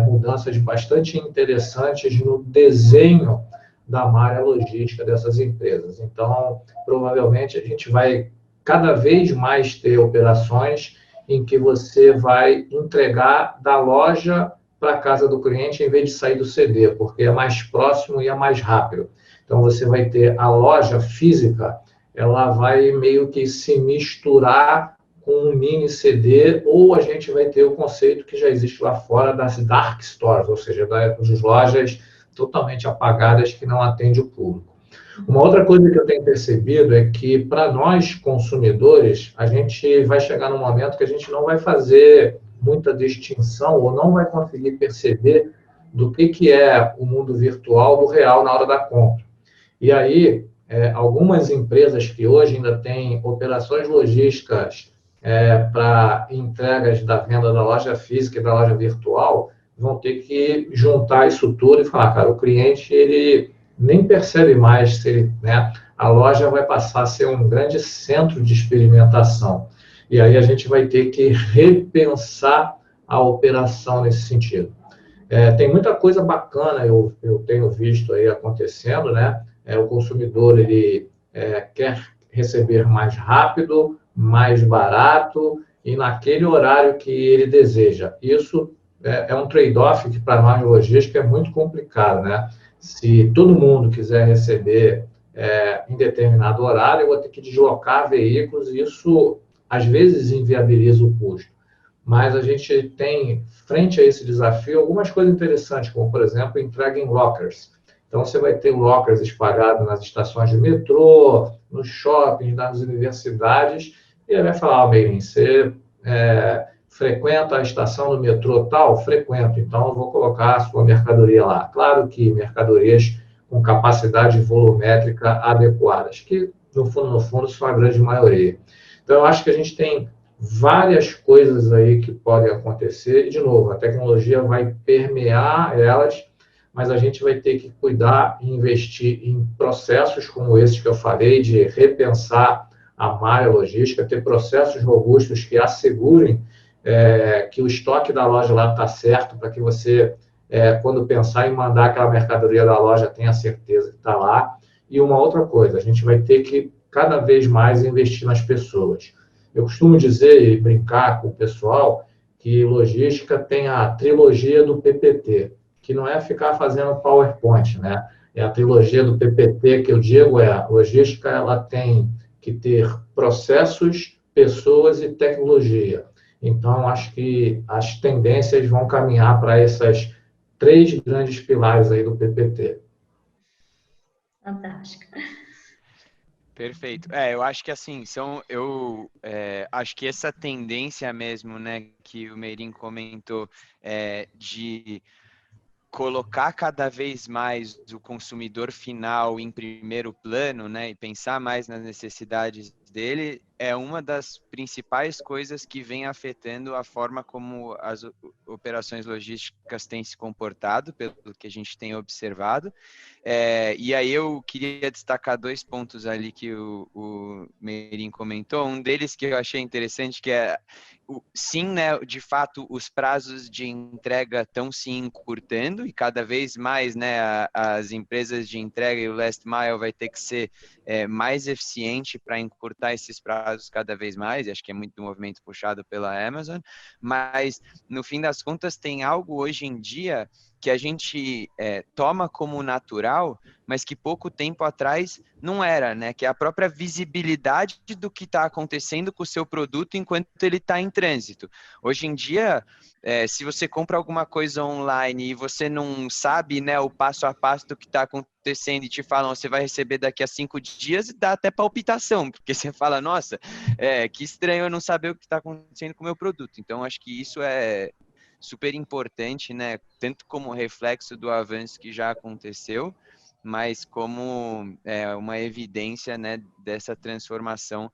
Speaker 6: mudanças bastante interessantes no desenho da malha logística dessas empresas. Então, provavelmente, a gente vai cada vez mais ter operações em que você vai entregar da loja para a casa do cliente em vez de sair do CD, porque é mais próximo e é mais rápido. Então, você vai ter a loja física, ela vai meio que se misturar com um mini CD, ou a gente vai ter o conceito que já existe lá fora das dark stores, ou seja, das lojas totalmente apagadas que não atendem o público. Uma outra coisa que eu tenho percebido é que, para nós consumidores, a gente vai chegar num momento que a gente não vai fazer muita distinção ou não vai conseguir perceber do que é o mundo virtual do real na hora da compra. E aí, algumas empresas que hoje ainda têm operações logísticas para entregas da venda da loja física e da loja virtual, vão ter que juntar isso tudo e falar, cara, o cliente ele nem percebe mais se ele, né, a loja vai passar a ser um grande centro de experimentação. E aí a gente vai ter que repensar a operação nesse sentido. Tem muita coisa bacana, eu tenho visto aí acontecendo, né? O consumidor ele quer receber mais rápido, mais barato e naquele horário que ele deseja. Isso é um trade-off que para nós logística é muito complicado, né? Se todo mundo quiser receber em determinado horário, eu vou ter que deslocar veículos e isso às vezes inviabiliza o custo. Mas a gente tem, frente a esse desafio, algumas coisas interessantes, como, por exemplo, entrega em lockers. Então, você vai ter lockers espalhados nas estações de metrô, nos shoppings, nas universidades, e ele vai falar, Meirin, você frequenta a estação do metrô tal? Frequento, então eu vou colocar a sua mercadoria lá. Claro que mercadorias com capacidade volumétrica adequadas, que, no fundo, são a grande maioria. Então, eu acho que a gente tem várias coisas aí que podem acontecer. E, de novo, a tecnologia vai permear elas, mas a gente vai ter que cuidar e investir em processos como esses que eu falei, de repensar a malha logística, ter processos robustos que assegurem que o estoque da loja lá está certo, para que você, quando pensar em mandar aquela mercadoria da loja, tenha certeza que está lá. E uma outra coisa, a gente vai ter que cada vez mais investir nas pessoas. Eu costumo dizer e brincar com o pessoal que logística tem a trilogia do PPT, que não é ficar fazendo PowerPoint, né? É a trilogia do PPT que eu digo logística, ela tem que ter processos, pessoas e tecnologia. Então, acho que as tendências vão caminhar para essas 3 grandes pilares aí do PPT.
Speaker 5: Fantástico.
Speaker 7: Perfeito. Eu acho que assim, acho que essa tendência mesmo, né, que o Meirin comentou, de colocar cada vez mais o consumidor final em primeiro plano, né, e pensar mais nas necessidades dele, é uma das principais coisas que vem afetando a forma como as operações logísticas têm se comportado, pelo que a gente tem observado. E aí eu queria destacar 2 pontos ali que o Meirin comentou. Um deles que eu achei interessante, que sim, né, de fato, os prazos de entrega estão se encurtando e cada vez mais, né, as empresas de entrega e o last mile vai ter que ser mais eficiente para encurtar esses prazos casos cada vez mais, e acho que é muito movimento puxado pela Amazon, mas no fim das contas tem algo hoje em dia que a gente toma como natural, mas que pouco tempo atrás não era, né? Que é a própria visibilidade do que está acontecendo com o seu produto enquanto ele está em trânsito. Hoje em dia, se você compra alguma coisa online e você não sabe, né, o passo a passo do que está acontecendo e te falam, você vai receber daqui a 5 dias, dá até palpitação, porque você fala, nossa, que estranho eu não saber o que está acontecendo com o meu produto. Então, acho que isso é super importante, né? Tanto como reflexo do avanço que já aconteceu, mas como uma evidência, né, dessa transformação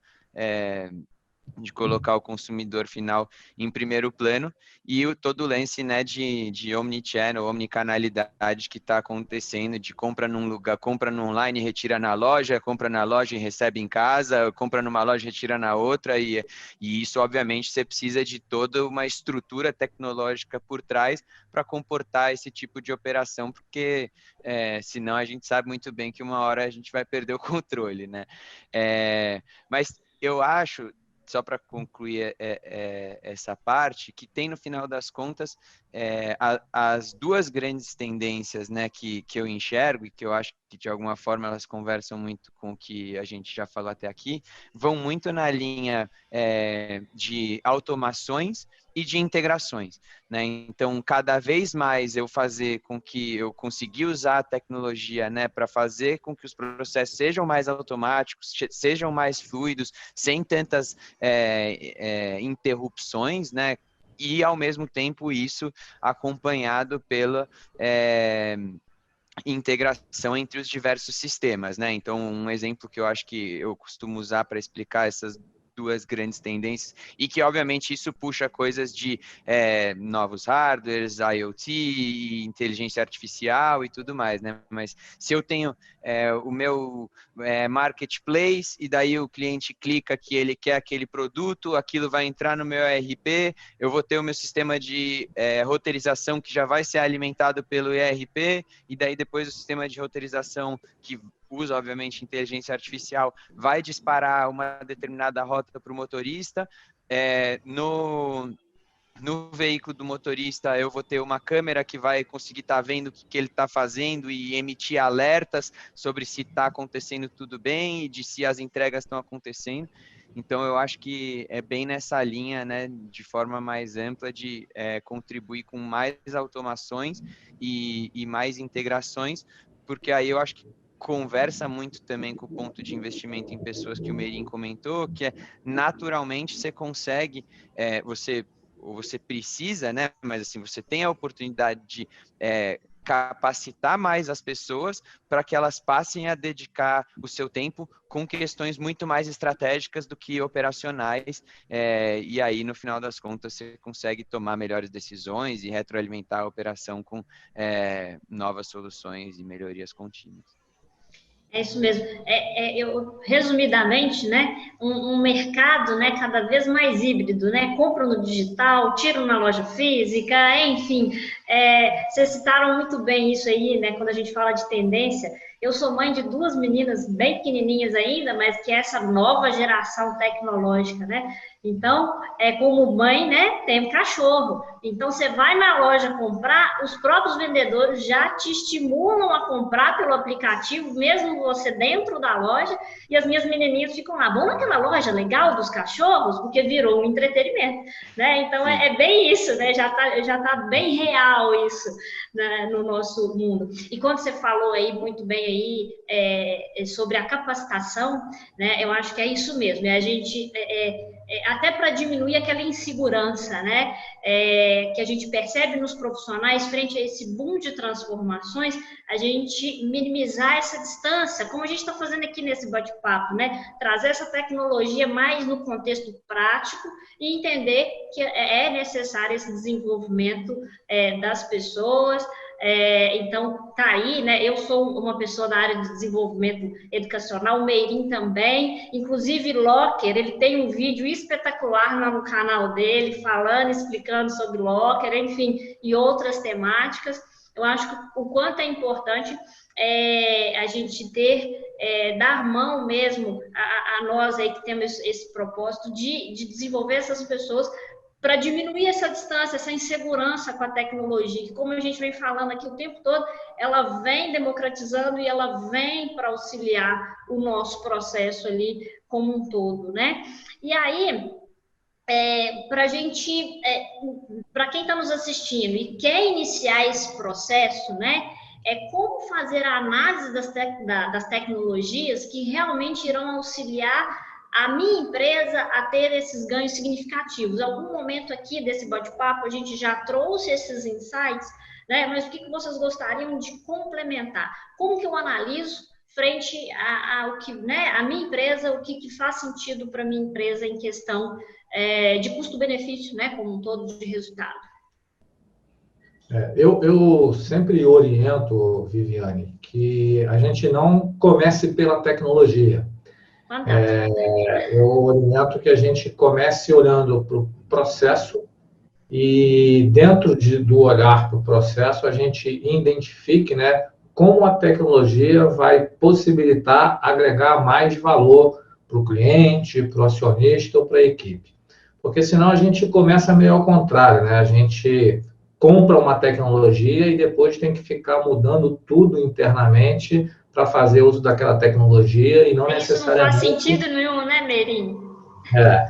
Speaker 7: de colocar o consumidor final em primeiro plano e todo o lance, né, de omnichannel, omnicanalidade que está acontecendo, de compra num lugar, compra no online, retira na loja, compra na loja e recebe em casa, compra numa loja e retira na outra, e isso, obviamente, você precisa de toda uma estrutura tecnológica por trás para comportar esse tipo de operação, porque senão a gente sabe muito bem que uma hora a gente vai perder o controle, né? Mas eu acho, só para concluir essa parte, que tem no final das contas as duas grandes tendências, né, que eu enxergo e que eu acho que de alguma forma elas conversam muito com o que a gente já falou até aqui, vão muito na linha de automações e de integrações, né? Então, cada vez mais eu fazer com que eu consiga usar a tecnologia, né, para fazer com que os processos sejam mais automáticos, sejam mais fluidos, sem tantas interrupções, né? E, ao mesmo tempo, isso acompanhado pela integração entre os diversos sistemas, né? Então, um exemplo que eu acho que eu costumo usar para explicar essas duas grandes tendências, e que obviamente isso puxa coisas de novos hardwares, IoT, inteligência artificial e tudo mais, né? Mas se eu tenho o meu marketplace e daí o cliente clica que ele quer aquele produto, aquilo vai entrar no meu ERP, eu vou ter o meu sistema de roteirização que já vai ser alimentado pelo ERP, e daí depois o sistema de roteirização que usa, obviamente, inteligência artificial, vai disparar uma determinada rota para o motorista. No veículo do motorista, eu vou ter uma câmera que vai conseguir estar vendo o que ele está fazendo e emitir alertas sobre se está acontecendo tudo bem e de se as entregas estão acontecendo. Então, eu acho que é bem nessa linha, né, de forma mais ampla, de contribuir com mais automações e mais integrações, porque aí eu acho que conversa muito também com o ponto de investimento em pessoas que o Merim comentou, que naturalmente você consegue, você precisa, né? Mas assim, você tem a oportunidade de capacitar mais as pessoas para que elas passem a dedicar o seu tempo com questões muito mais estratégicas do que operacionais, e aí, no final das contas, você consegue tomar melhores decisões e retroalimentar a operação com novas soluções e melhorias contínuas.
Speaker 5: É isso mesmo. Eu, resumidamente, né, um mercado, né, cada vez mais híbrido, né, compro no digital, tiro na loja física, enfim, vocês citaram muito bem isso aí, né, quando a gente fala de tendência. Eu sou mãe de 2 meninas bem pequenininhas ainda, mas que é essa nova geração tecnológica, né? Então, como mãe, né, tem um cachorro. Então, você vai na loja comprar, os próprios vendedores já te estimulam a comprar pelo aplicativo, mesmo você dentro da loja, e as minhas menininhas ficam lá, vamos naquela loja legal dos cachorros, porque virou um entretenimento, né? Então, é bem isso, né? Já tá bem real isso, né, no nosso mundo. E quando você falou aí, muito bem aí, sobre a capacitação, né, eu acho que é isso mesmo, a gente... até para diminuir aquela insegurança, né, que a gente percebe nos profissionais frente a esse boom de transformações, a gente minimizar essa distância, como a gente está fazendo aqui nesse bate-papo, né, trazer essa tecnologia mais no contexto prático e entender que é necessário esse desenvolvimento das pessoas. Então, tá aí, né? Eu sou uma pessoa da área de desenvolvimento educacional, o Merim também, inclusive Locker, ele tem um vídeo espetacular no canal dele, falando, explicando sobre Locker, enfim, e outras temáticas. Eu acho que o quanto é importante a gente dar mão mesmo a nós aí que temos esse propósito de desenvolver essas pessoas para diminuir essa distância, essa insegurança com a tecnologia, que como a gente vem falando aqui o tempo todo, ela vem democratizando e ela vem para auxiliar o nosso processo ali como um todo, né? E aí, para quem está nos assistindo e quer iniciar esse processo, né? Como fazer a análise das tecnologias que realmente irão auxiliar a minha empresa a ter esses ganhos significativos. Em algum momento aqui desse bate-papo, a gente já trouxe esses insights, né? Mas o que vocês gostariam de complementar? Como que eu analiso frente ao que, né, a minha empresa, o que faz sentido para a minha empresa em questão de custo-benefício, né, como um todo de resultado?
Speaker 6: Eu sempre oriento, Viviane, que a gente não comece pela tecnologia. Eu oriento que a gente comece olhando para o processo e dentro do olhar para o processo a gente identifique, né, como a tecnologia vai possibilitar agregar mais valor para o cliente, para o acionista ou para a equipe. Porque senão a gente começa meio ao contrário, né? A gente compra uma tecnologia e depois tem que ficar mudando tudo internamente para fazer uso daquela tecnologia e não necessariamente...
Speaker 5: Isso não faz sentido nenhum, né, Merim?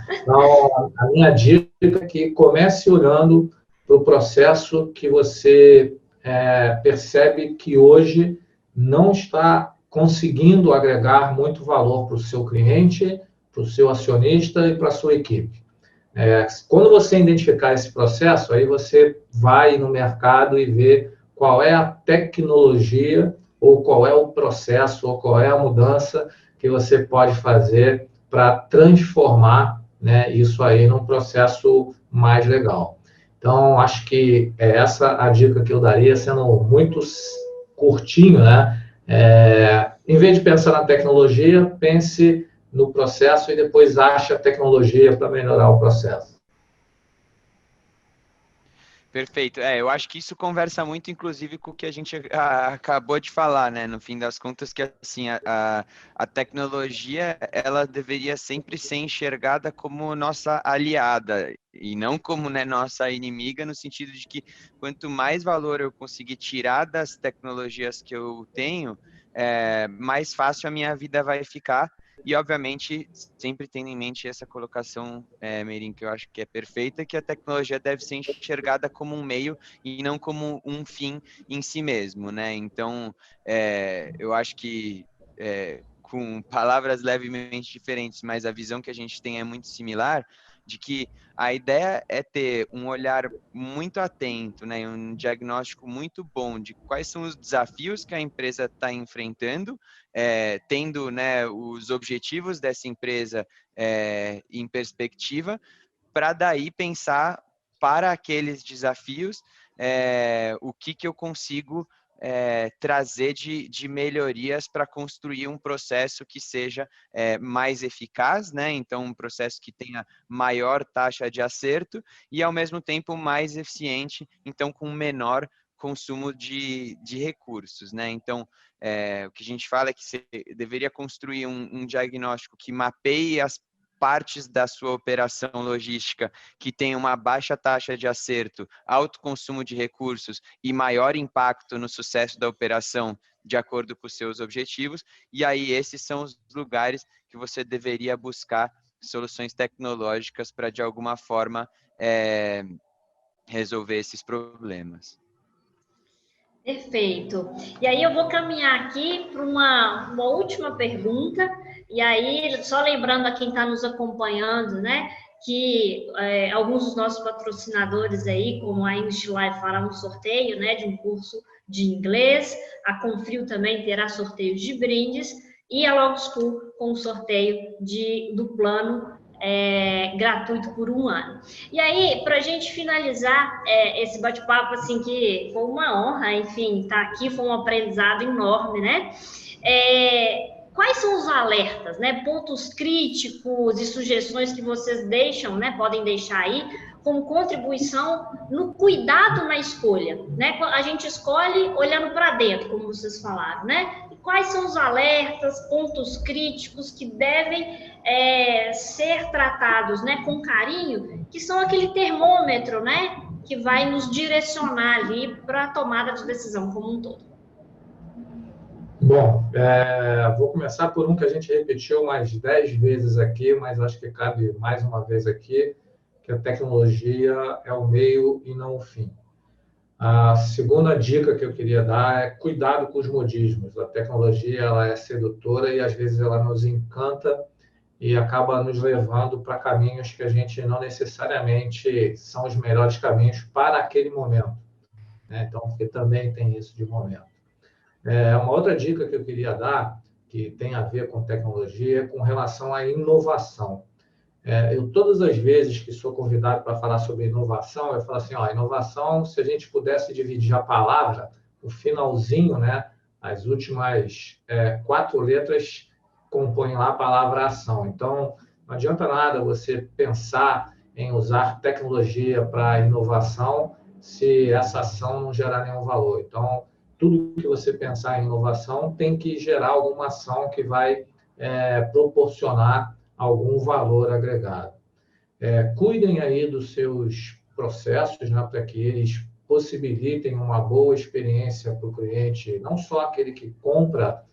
Speaker 6: Então, a minha dica é que comece olhando para o processo que você percebe que hoje não está conseguindo agregar muito valor para o seu cliente, para o seu acionista e para a sua equipe. Quando você identificar esse processo, aí você vai no mercado e vê qual é a tecnologia ou qual é o processo, ou qual é a mudança que você pode fazer para transformar, né, isso aí num processo mais legal. Então, acho que é essa a dica que eu daria, sendo muito curtinho, né? Em vez de pensar na tecnologia, pense no processo e depois ache a tecnologia para melhorar o processo.
Speaker 7: Perfeito. Eu acho que isso conversa muito, inclusive, com o que a gente acabou de falar, né? No fim das contas, que assim, a tecnologia, ela deveria sempre ser enxergada como nossa aliada e não como, né, nossa inimiga, no sentido de que quanto mais valor eu conseguir tirar das tecnologias que eu tenho, mais fácil a minha vida vai ficar. E, obviamente, sempre tendo em mente essa colocação, Merim, que eu acho que é perfeita, que a tecnologia deve ser enxergada como um meio e não como um fim em si mesmo, né? Então, eu acho que, com palavras levemente diferentes, mas a visão que a gente tem é muito similar, de que a ideia é ter um olhar muito atento, né, um diagnóstico muito bom de quais são os desafios que a empresa está enfrentando, tendo, né, os objetivos dessa empresa em perspectiva, para daí pensar para aqueles desafios o que eu consigo trazer de melhorias para construir um processo que seja mais eficaz, né? Então, um processo que tenha maior taxa de acerto e, ao mesmo tempo, mais eficiente, então, com menor consumo de recursos, né? Então, o que a gente fala é que você deveria construir um diagnóstico que mapeie as partes da sua operação logística que tem uma baixa taxa de acerto, alto consumo de recursos e maior impacto no sucesso da operação de acordo com os seus objetivos, e aí esses são os lugares que você deveria buscar soluções tecnológicas para, de alguma forma, resolver esses problemas.
Speaker 5: Perfeito. E aí eu vou caminhar aqui para uma última pergunta, e aí só lembrando a quem está nos acompanhando, né, que alguns dos nossos patrocinadores aí, como a English Live, fará um sorteio, né, de um curso de inglês, a Confrio também terá sorteios de brindes, e a Log School com o sorteio do plano gratuito por 1 ano. E aí, para a gente finalizar esse bate-papo, assim, que foi uma honra, enfim, estar aqui, foi um aprendizado enorme, né? Quais são os alertas, né? Pontos críticos e sugestões que vocês deixam, né? Podem deixar aí como contribuição no cuidado na escolha, né? A gente escolhe olhando para dentro, como vocês falaram, né? E quais são os alertas, pontos críticos que devem ser tratados, né, com carinho, que são aquele termômetro, né, que vai nos direcionar ali para a tomada de decisão como um todo.
Speaker 6: Bom, vou começar por um que a gente repetiu umas 10 vezes aqui, mas acho que cabe mais uma vez aqui, que a tecnologia é o meio e não o fim. A segunda dica que eu queria dar é cuidado com os modismos. A tecnologia ela é sedutora e às vezes ela nos encanta e acaba nos levando para caminhos que a gente não necessariamente são os melhores caminhos para aquele momento, né? Então, porque também tem isso de momento. Uma outra dica que eu queria dar, que tem a ver com tecnologia, é com relação à inovação. Eu, todas as vezes que sou convidado para falar sobre inovação, eu falo assim, inovação, se a gente pudesse dividir a palavra, o finalzinho, né, as últimas 4 letras compõem lá a palavra ação. Então, não adianta nada você pensar em usar tecnologia para inovação se essa ação não gerar nenhum valor. Então, tudo que você pensar em inovação tem que gerar alguma ação que vai proporcionar algum valor agregado. Cuidem aí dos seus processos, né, para que eles possibilitem uma boa experiência para o cliente, não só aquele que compra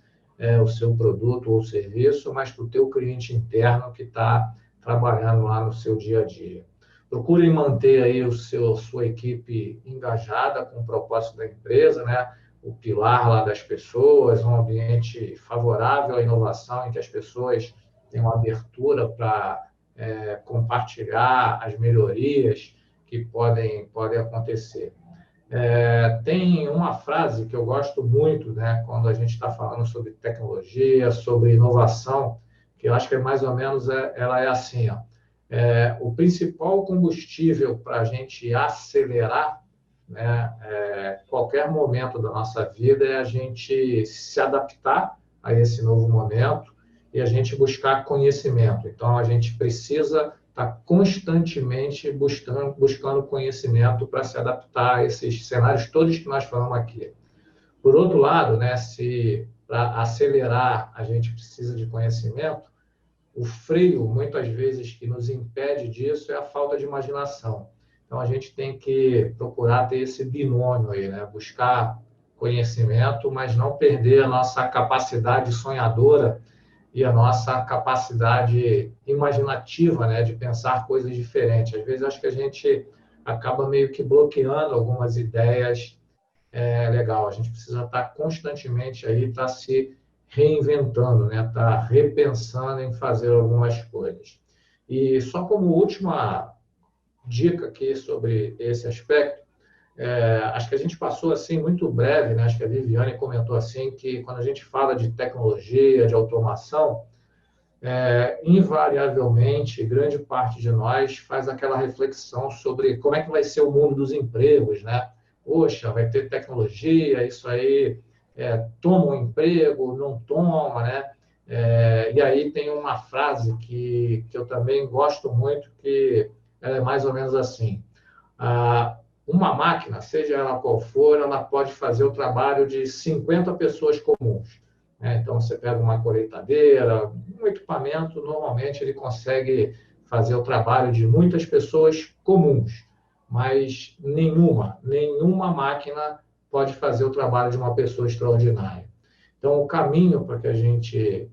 Speaker 6: o seu produto ou serviço, mas para o teu cliente interno que está trabalhando lá no seu dia a dia. Procurem manter aí sua equipe engajada com o propósito da empresa, né? O pilar lá das pessoas, um ambiente favorável à inovação, em que as pessoas têm uma abertura para compartilhar as melhorias que podem acontecer. Tem uma frase que eu gosto muito, né, quando a gente está falando sobre tecnologia, sobre inovação, que eu acho que mais ou menos ela é assim, o principal combustível para a gente acelerar, né, qualquer momento da nossa vida é a gente se adaptar a esse novo momento e a gente buscar conhecimento. Então, a gente precisa estar constantemente buscando conhecimento para se adaptar a esses cenários todos que nós falamos aqui. Por outro lado, né, se para acelerar a gente precisa de conhecimento, o freio, muitas vezes, que nos impede disso é a falta de imaginação. Então, a gente tem que procurar ter esse binômio aí, né? Buscar conhecimento, mas não perder a nossa capacidade sonhadora e a nossa capacidade imaginativa, né? De pensar coisas diferentes. Às vezes, acho que a gente acaba meio que bloqueando algumas ideias legal. A gente precisa estar constantemente aí, estar se reinventando, né? Estar repensando em fazer algumas coisas. E só como última dica aqui sobre esse aspecto, acho que a gente passou assim muito breve, né? Acho que a Viviane comentou assim que quando a gente fala de tecnologia, de automação, invariavelmente, grande parte de nós faz aquela reflexão sobre como é que vai ser o mundo dos empregos, né? Poxa, vai ter tecnologia, isso aí toma um emprego, não toma, né? E aí tem uma frase que eu também gosto muito, que ela é mais ou menos assim. Uma máquina, seja ela qual for, ela pode fazer o trabalho de 50 pessoas comuns. Então, você pega uma colheitadeira, um equipamento, normalmente ele consegue fazer o trabalho de muitas pessoas comuns, mas nenhuma máquina pode fazer o trabalho de uma pessoa extraordinária. Então, o caminho para que a gente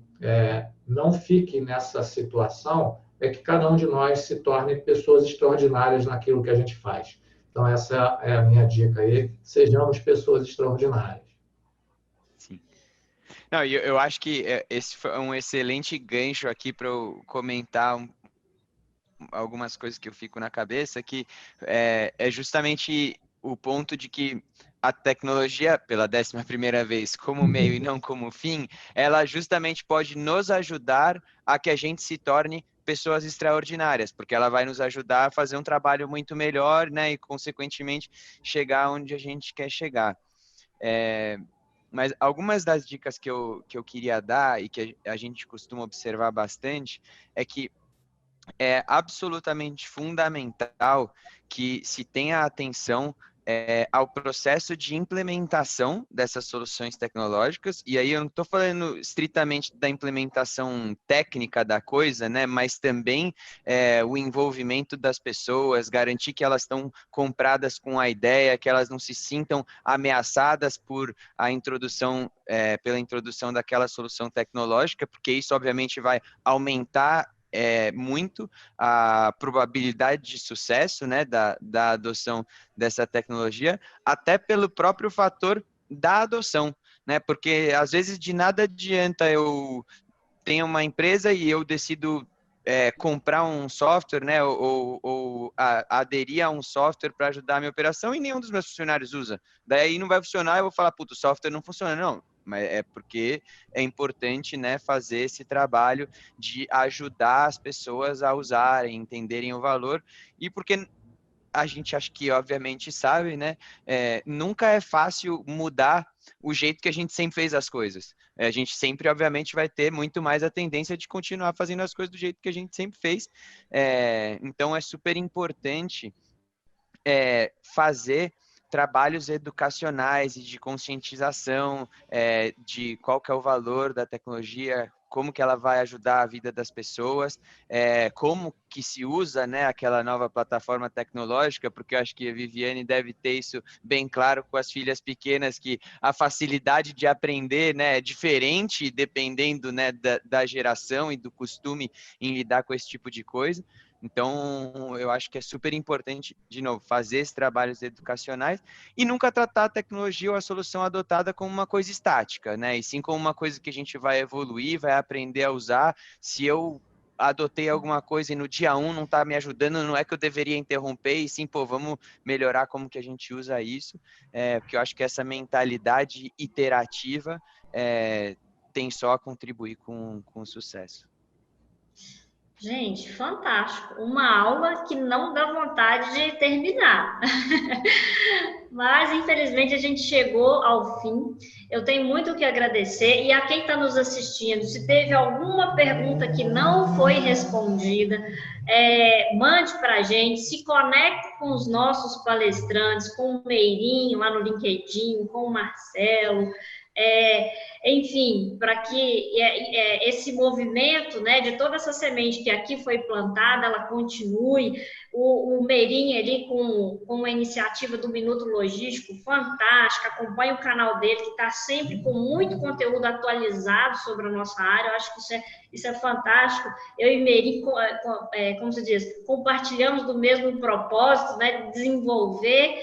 Speaker 6: não fique nessa situação é que cada um de nós se torne pessoas extraordinárias naquilo que a gente faz. Então, essa é a minha dica aí. Sejamos pessoas extraordinárias.
Speaker 7: Sim. Não, eu acho que esse foi um excelente gancho aqui para eu comentar algumas coisas que eu fico na cabeça, que é justamente o ponto de que a tecnologia, pela 11ª vez, como meio e não como fim, ela justamente pode nos ajudar a que a gente se torne pessoas extraordinárias, porque ela vai nos ajudar a fazer um trabalho muito melhor, né, e consequentemente chegar onde a gente quer chegar. Mas algumas das dicas que eu queria dar e que a gente costuma observar bastante é que é absolutamente fundamental que se tenha atenção ao processo de implementação dessas soluções tecnológicas, e aí eu não estou falando estritamente da implementação técnica da coisa, né, mas também o envolvimento das pessoas, garantir que elas estão compradas com a ideia, que elas não se sintam ameaçadas por a introdução, pela introdução daquela solução tecnológica, porque isso obviamente vai aumentar muito a probabilidade de sucesso, né, da adoção dessa tecnologia, até pelo próprio fator da adoção, né, porque às vezes de nada adianta eu tenho uma empresa e eu decido comprar um software, né, ou aderir a um software para ajudar a minha operação e nenhum dos meus funcionários usa. Daí não vai funcionar, eu vou falar, puto, o software não funciona. Não, mas é porque é importante, né, fazer esse trabalho de ajudar as pessoas a usarem, entenderem o valor, e porque a gente acho que obviamente sabe, né, nunca é fácil mudar o jeito que a gente sempre fez as coisas. A gente sempre, obviamente, vai ter muito mais a tendência de continuar fazendo as coisas do jeito que a gente sempre fez. Então, é super importante fazer trabalhos educacionais e de conscientização de qual que é o valor da tecnologia, como que ela vai ajudar a vida das pessoas, como que se usa, né, aquela nova plataforma tecnológica, porque eu acho que a Viviane deve ter isso bem claro com as filhas pequenas, que a facilidade de aprender, né, é diferente dependendo, né, da geração e do costume em lidar com esse tipo de coisa. Então, eu acho que é super importante, de novo, fazer esses trabalhos educacionais e nunca tratar a tecnologia ou a solução adotada como uma coisa estática, né? E sim como uma coisa que a gente vai evoluir, vai aprender a usar. Se eu adotei alguma coisa e no dia 1 não está me ajudando, não é que eu deveria interromper, e sim, pô, vamos melhorar como que a gente usa isso, porque eu acho que essa mentalidade iterativa tem só a contribuir com o sucesso.
Speaker 5: Gente, fantástico. Uma aula que não dá vontade de terminar. Mas, infelizmente, a gente chegou ao fim. Eu tenho muito o que agradecer. E a quem está nos assistindo, se teve alguma pergunta que não foi respondida, mande para a gente, se conecte com os nossos palestrantes, com o Meirinho lá no LinkedIn, com o Marcelo. Enfim, para que esse movimento, né, de toda essa semente que aqui foi plantada, ela continue. O Meirinho ali com a iniciativa do Minuto Logístico, fantástica, acompanhe o canal dele, que está sempre com muito conteúdo atualizado sobre a nossa área. Eu acho que isso é fantástico. Eu e Meirinho, como se diz, compartilhamos do mesmo propósito, né, de desenvolver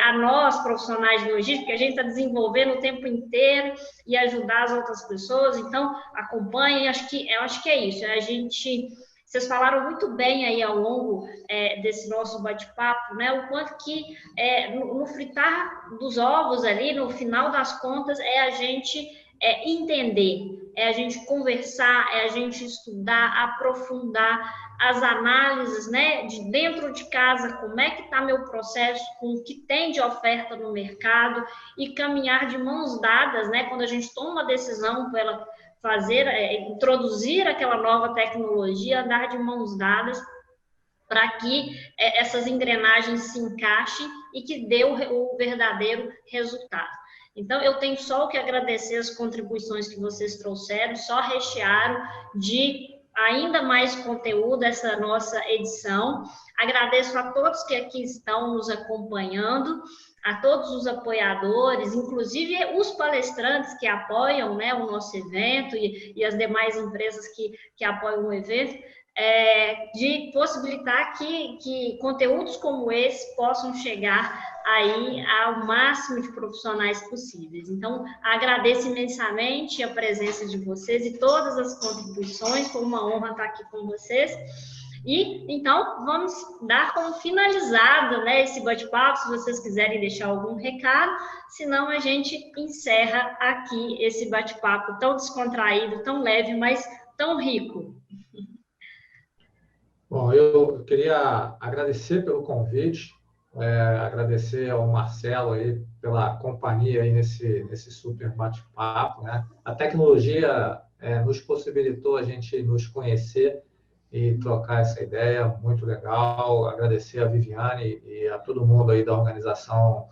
Speaker 5: a nós, profissionais de logística, que a gente está desenvolvendo o tempo inteiro e ajudar as outras pessoas. Então, acompanhem, eu acho que é isso. Vocês falaram muito bem aí ao longo desse nosso bate-papo, né? O quanto que no fritar dos ovos ali, no final das contas, a gente entender, a gente conversar, a gente estudar, aprofundar as análises, né, de dentro de casa, como é que está meu processo, com o que tem de oferta no mercado, e caminhar de mãos dadas, né, quando a gente toma uma decisão pela introduzir aquela nova tecnologia, andar de mãos dadas para que essas engrenagens se encaixem e que dê o verdadeiro resultado. Então, eu tenho só o que agradecer as contribuições que vocês trouxeram, só rechearam de ainda mais conteúdo essa nossa edição. Agradeço a todos que aqui estão nos acompanhando, a todos os apoiadores, inclusive os palestrantes que apoiam, né, o nosso evento e as demais empresas que apoiam o evento, de possibilitar que conteúdos como esse possam chegar aí ao máximo de profissionais possíveis. Então, agradeço imensamente a presença de vocês e todas as contribuições, foi uma honra estar aqui com vocês. E, então, vamos dar como finalizado, né, esse bate-papo, se vocês quiserem deixar algum recado, senão a gente encerra aqui esse bate-papo tão descontraído, tão leve, mas tão rico.
Speaker 6: Bom, eu queria agradecer pelo convite, agradecer ao Marcelo aí pela companhia aí nesse super bate-papo, né? A tecnologia nos possibilitou a gente nos conhecer e trocar essa ideia, muito legal. Agradecer a Viviane e a todo mundo aí da organização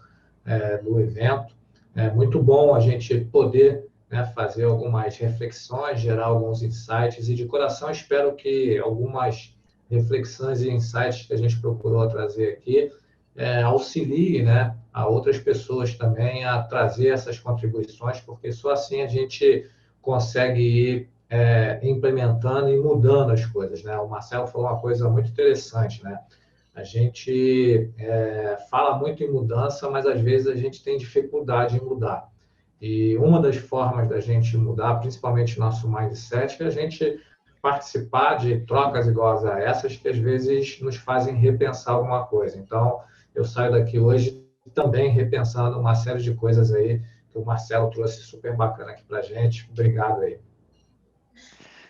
Speaker 6: do evento. É muito bom a gente poder, né, fazer algumas reflexões, gerar alguns insights, e de coração espero que algumas reflexões e insights que a gente procurou trazer aqui auxilie, né, a outras pessoas também a trazer essas contribuições, porque só assim a gente consegue ir implementando e mudando as coisas, né? O Marcelo falou uma coisa muito interessante, né? A gente fala muito em mudança, mas às vezes a gente tem dificuldade em mudar. E uma das formas da gente mudar, principalmente nosso mindset, é a gente participar de trocas iguais a essas, que às vezes nos fazem repensar alguma coisa. Então, eu saio daqui hoje também repensando uma série de coisas aí que o Marcelo trouxe super bacana aqui para a gente. Obrigado aí.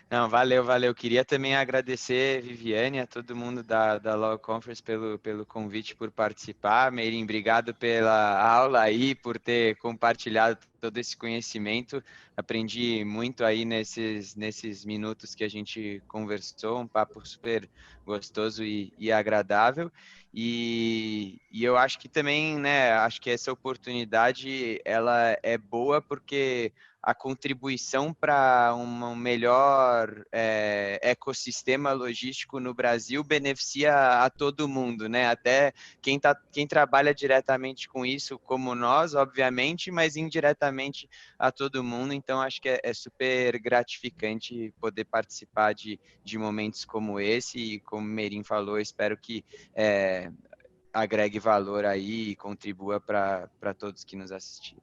Speaker 7: Não, valeu. Queria também agradecer, Viviane, a todo mundo da Log Conference pelo convite, por participar. Meirin, obrigado pela aula aí, por ter compartilhado todo esse conhecimento. Aprendi muito aí nesses minutos que a gente conversou, um papo super gostoso e agradável. E eu acho que também, né, acho que essa oportunidade, ela é boa porque a contribuição para um melhor ecossistema logístico no Brasil beneficia a todo mundo, né? Até quem trabalha diretamente com isso, como nós, obviamente, mas indiretamente a todo mundo. Então, acho que é super gratificante poder participar de momentos como esse. E como o Meirin falou, espero que agregue valor aí e contribua para todos que nos assistirem.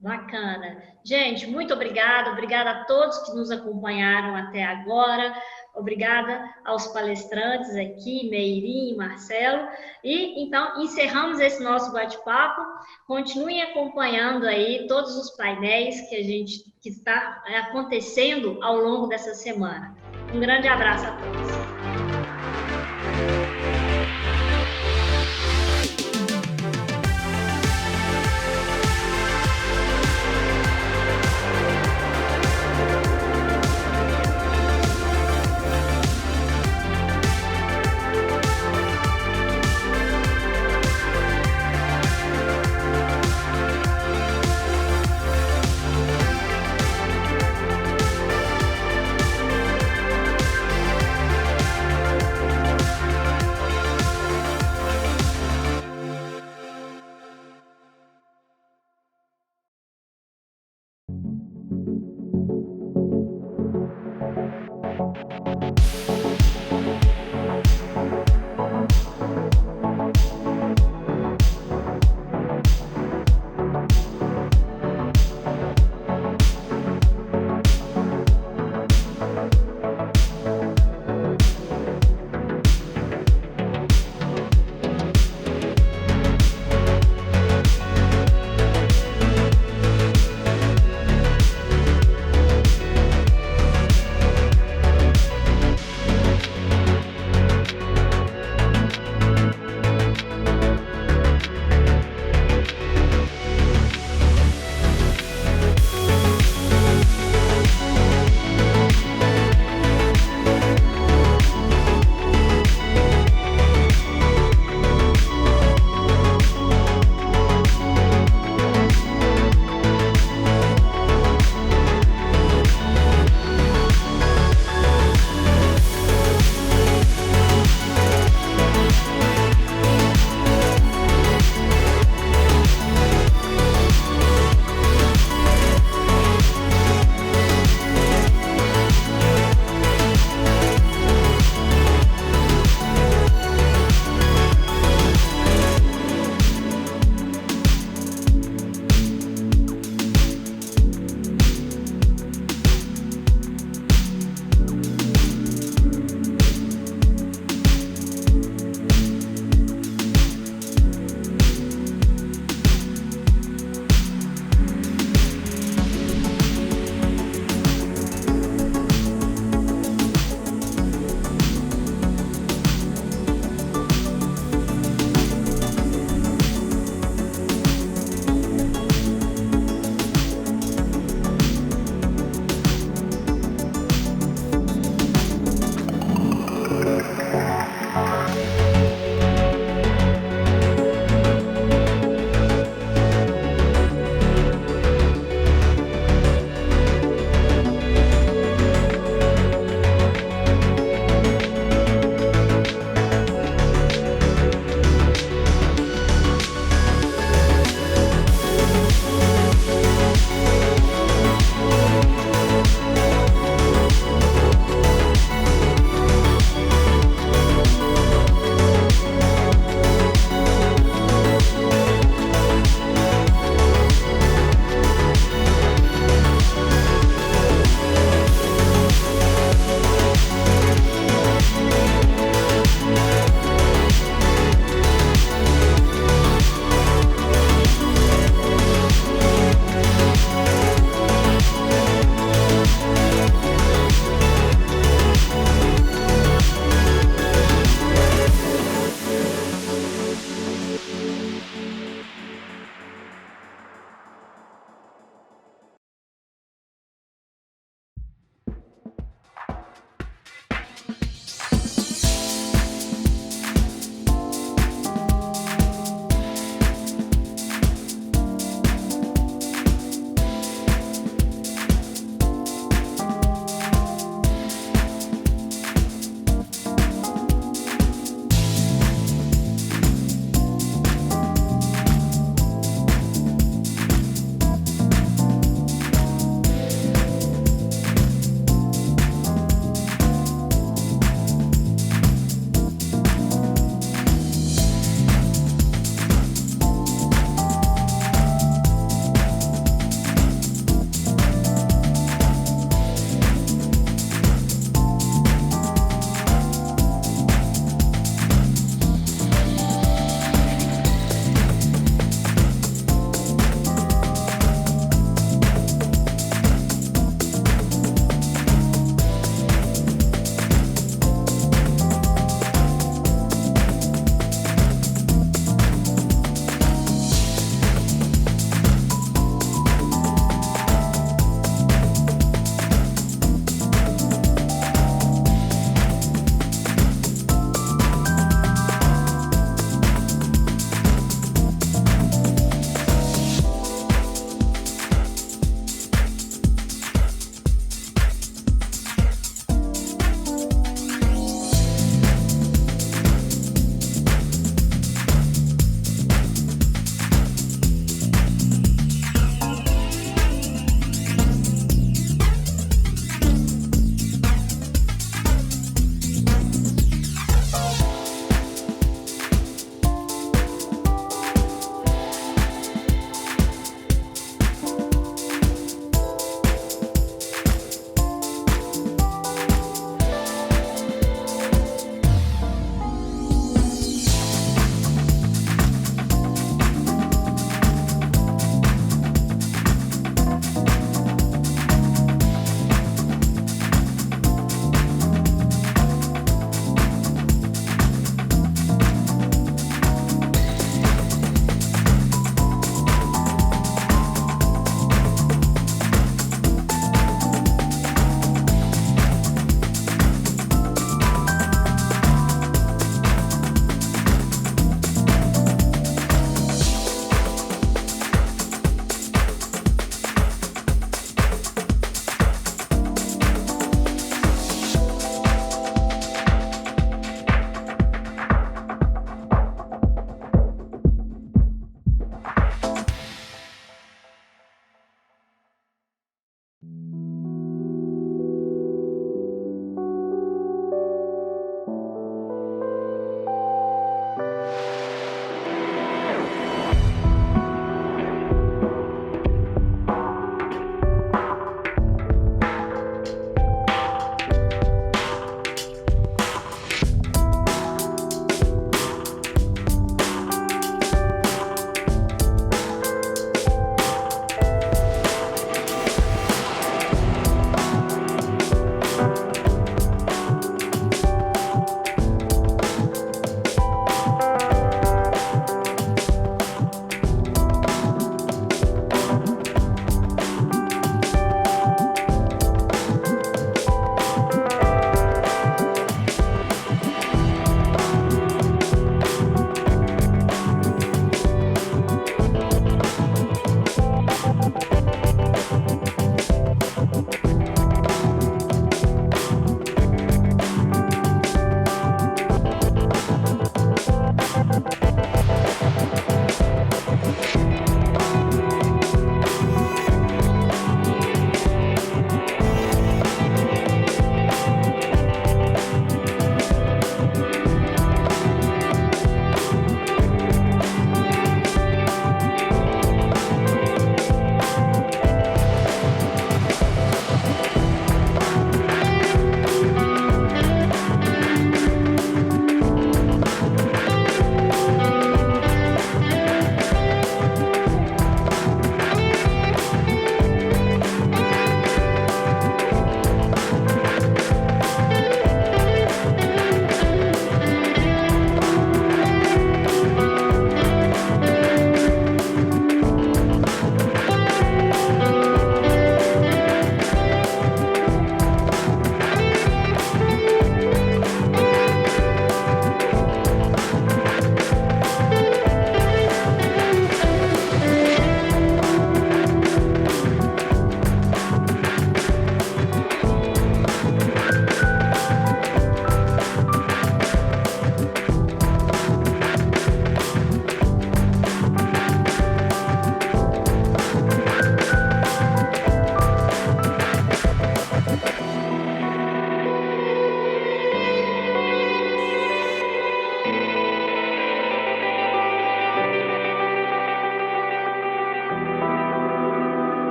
Speaker 5: Bacana. Gente, muito obrigada a todos que nos acompanharam até agora, obrigada aos palestrantes aqui, Meirin, Marcelo, e então encerramos esse nosso bate-papo. Continuem acompanhando aí todos os painéis que está acontecendo ao longo dessa semana. Um grande abraço a todos.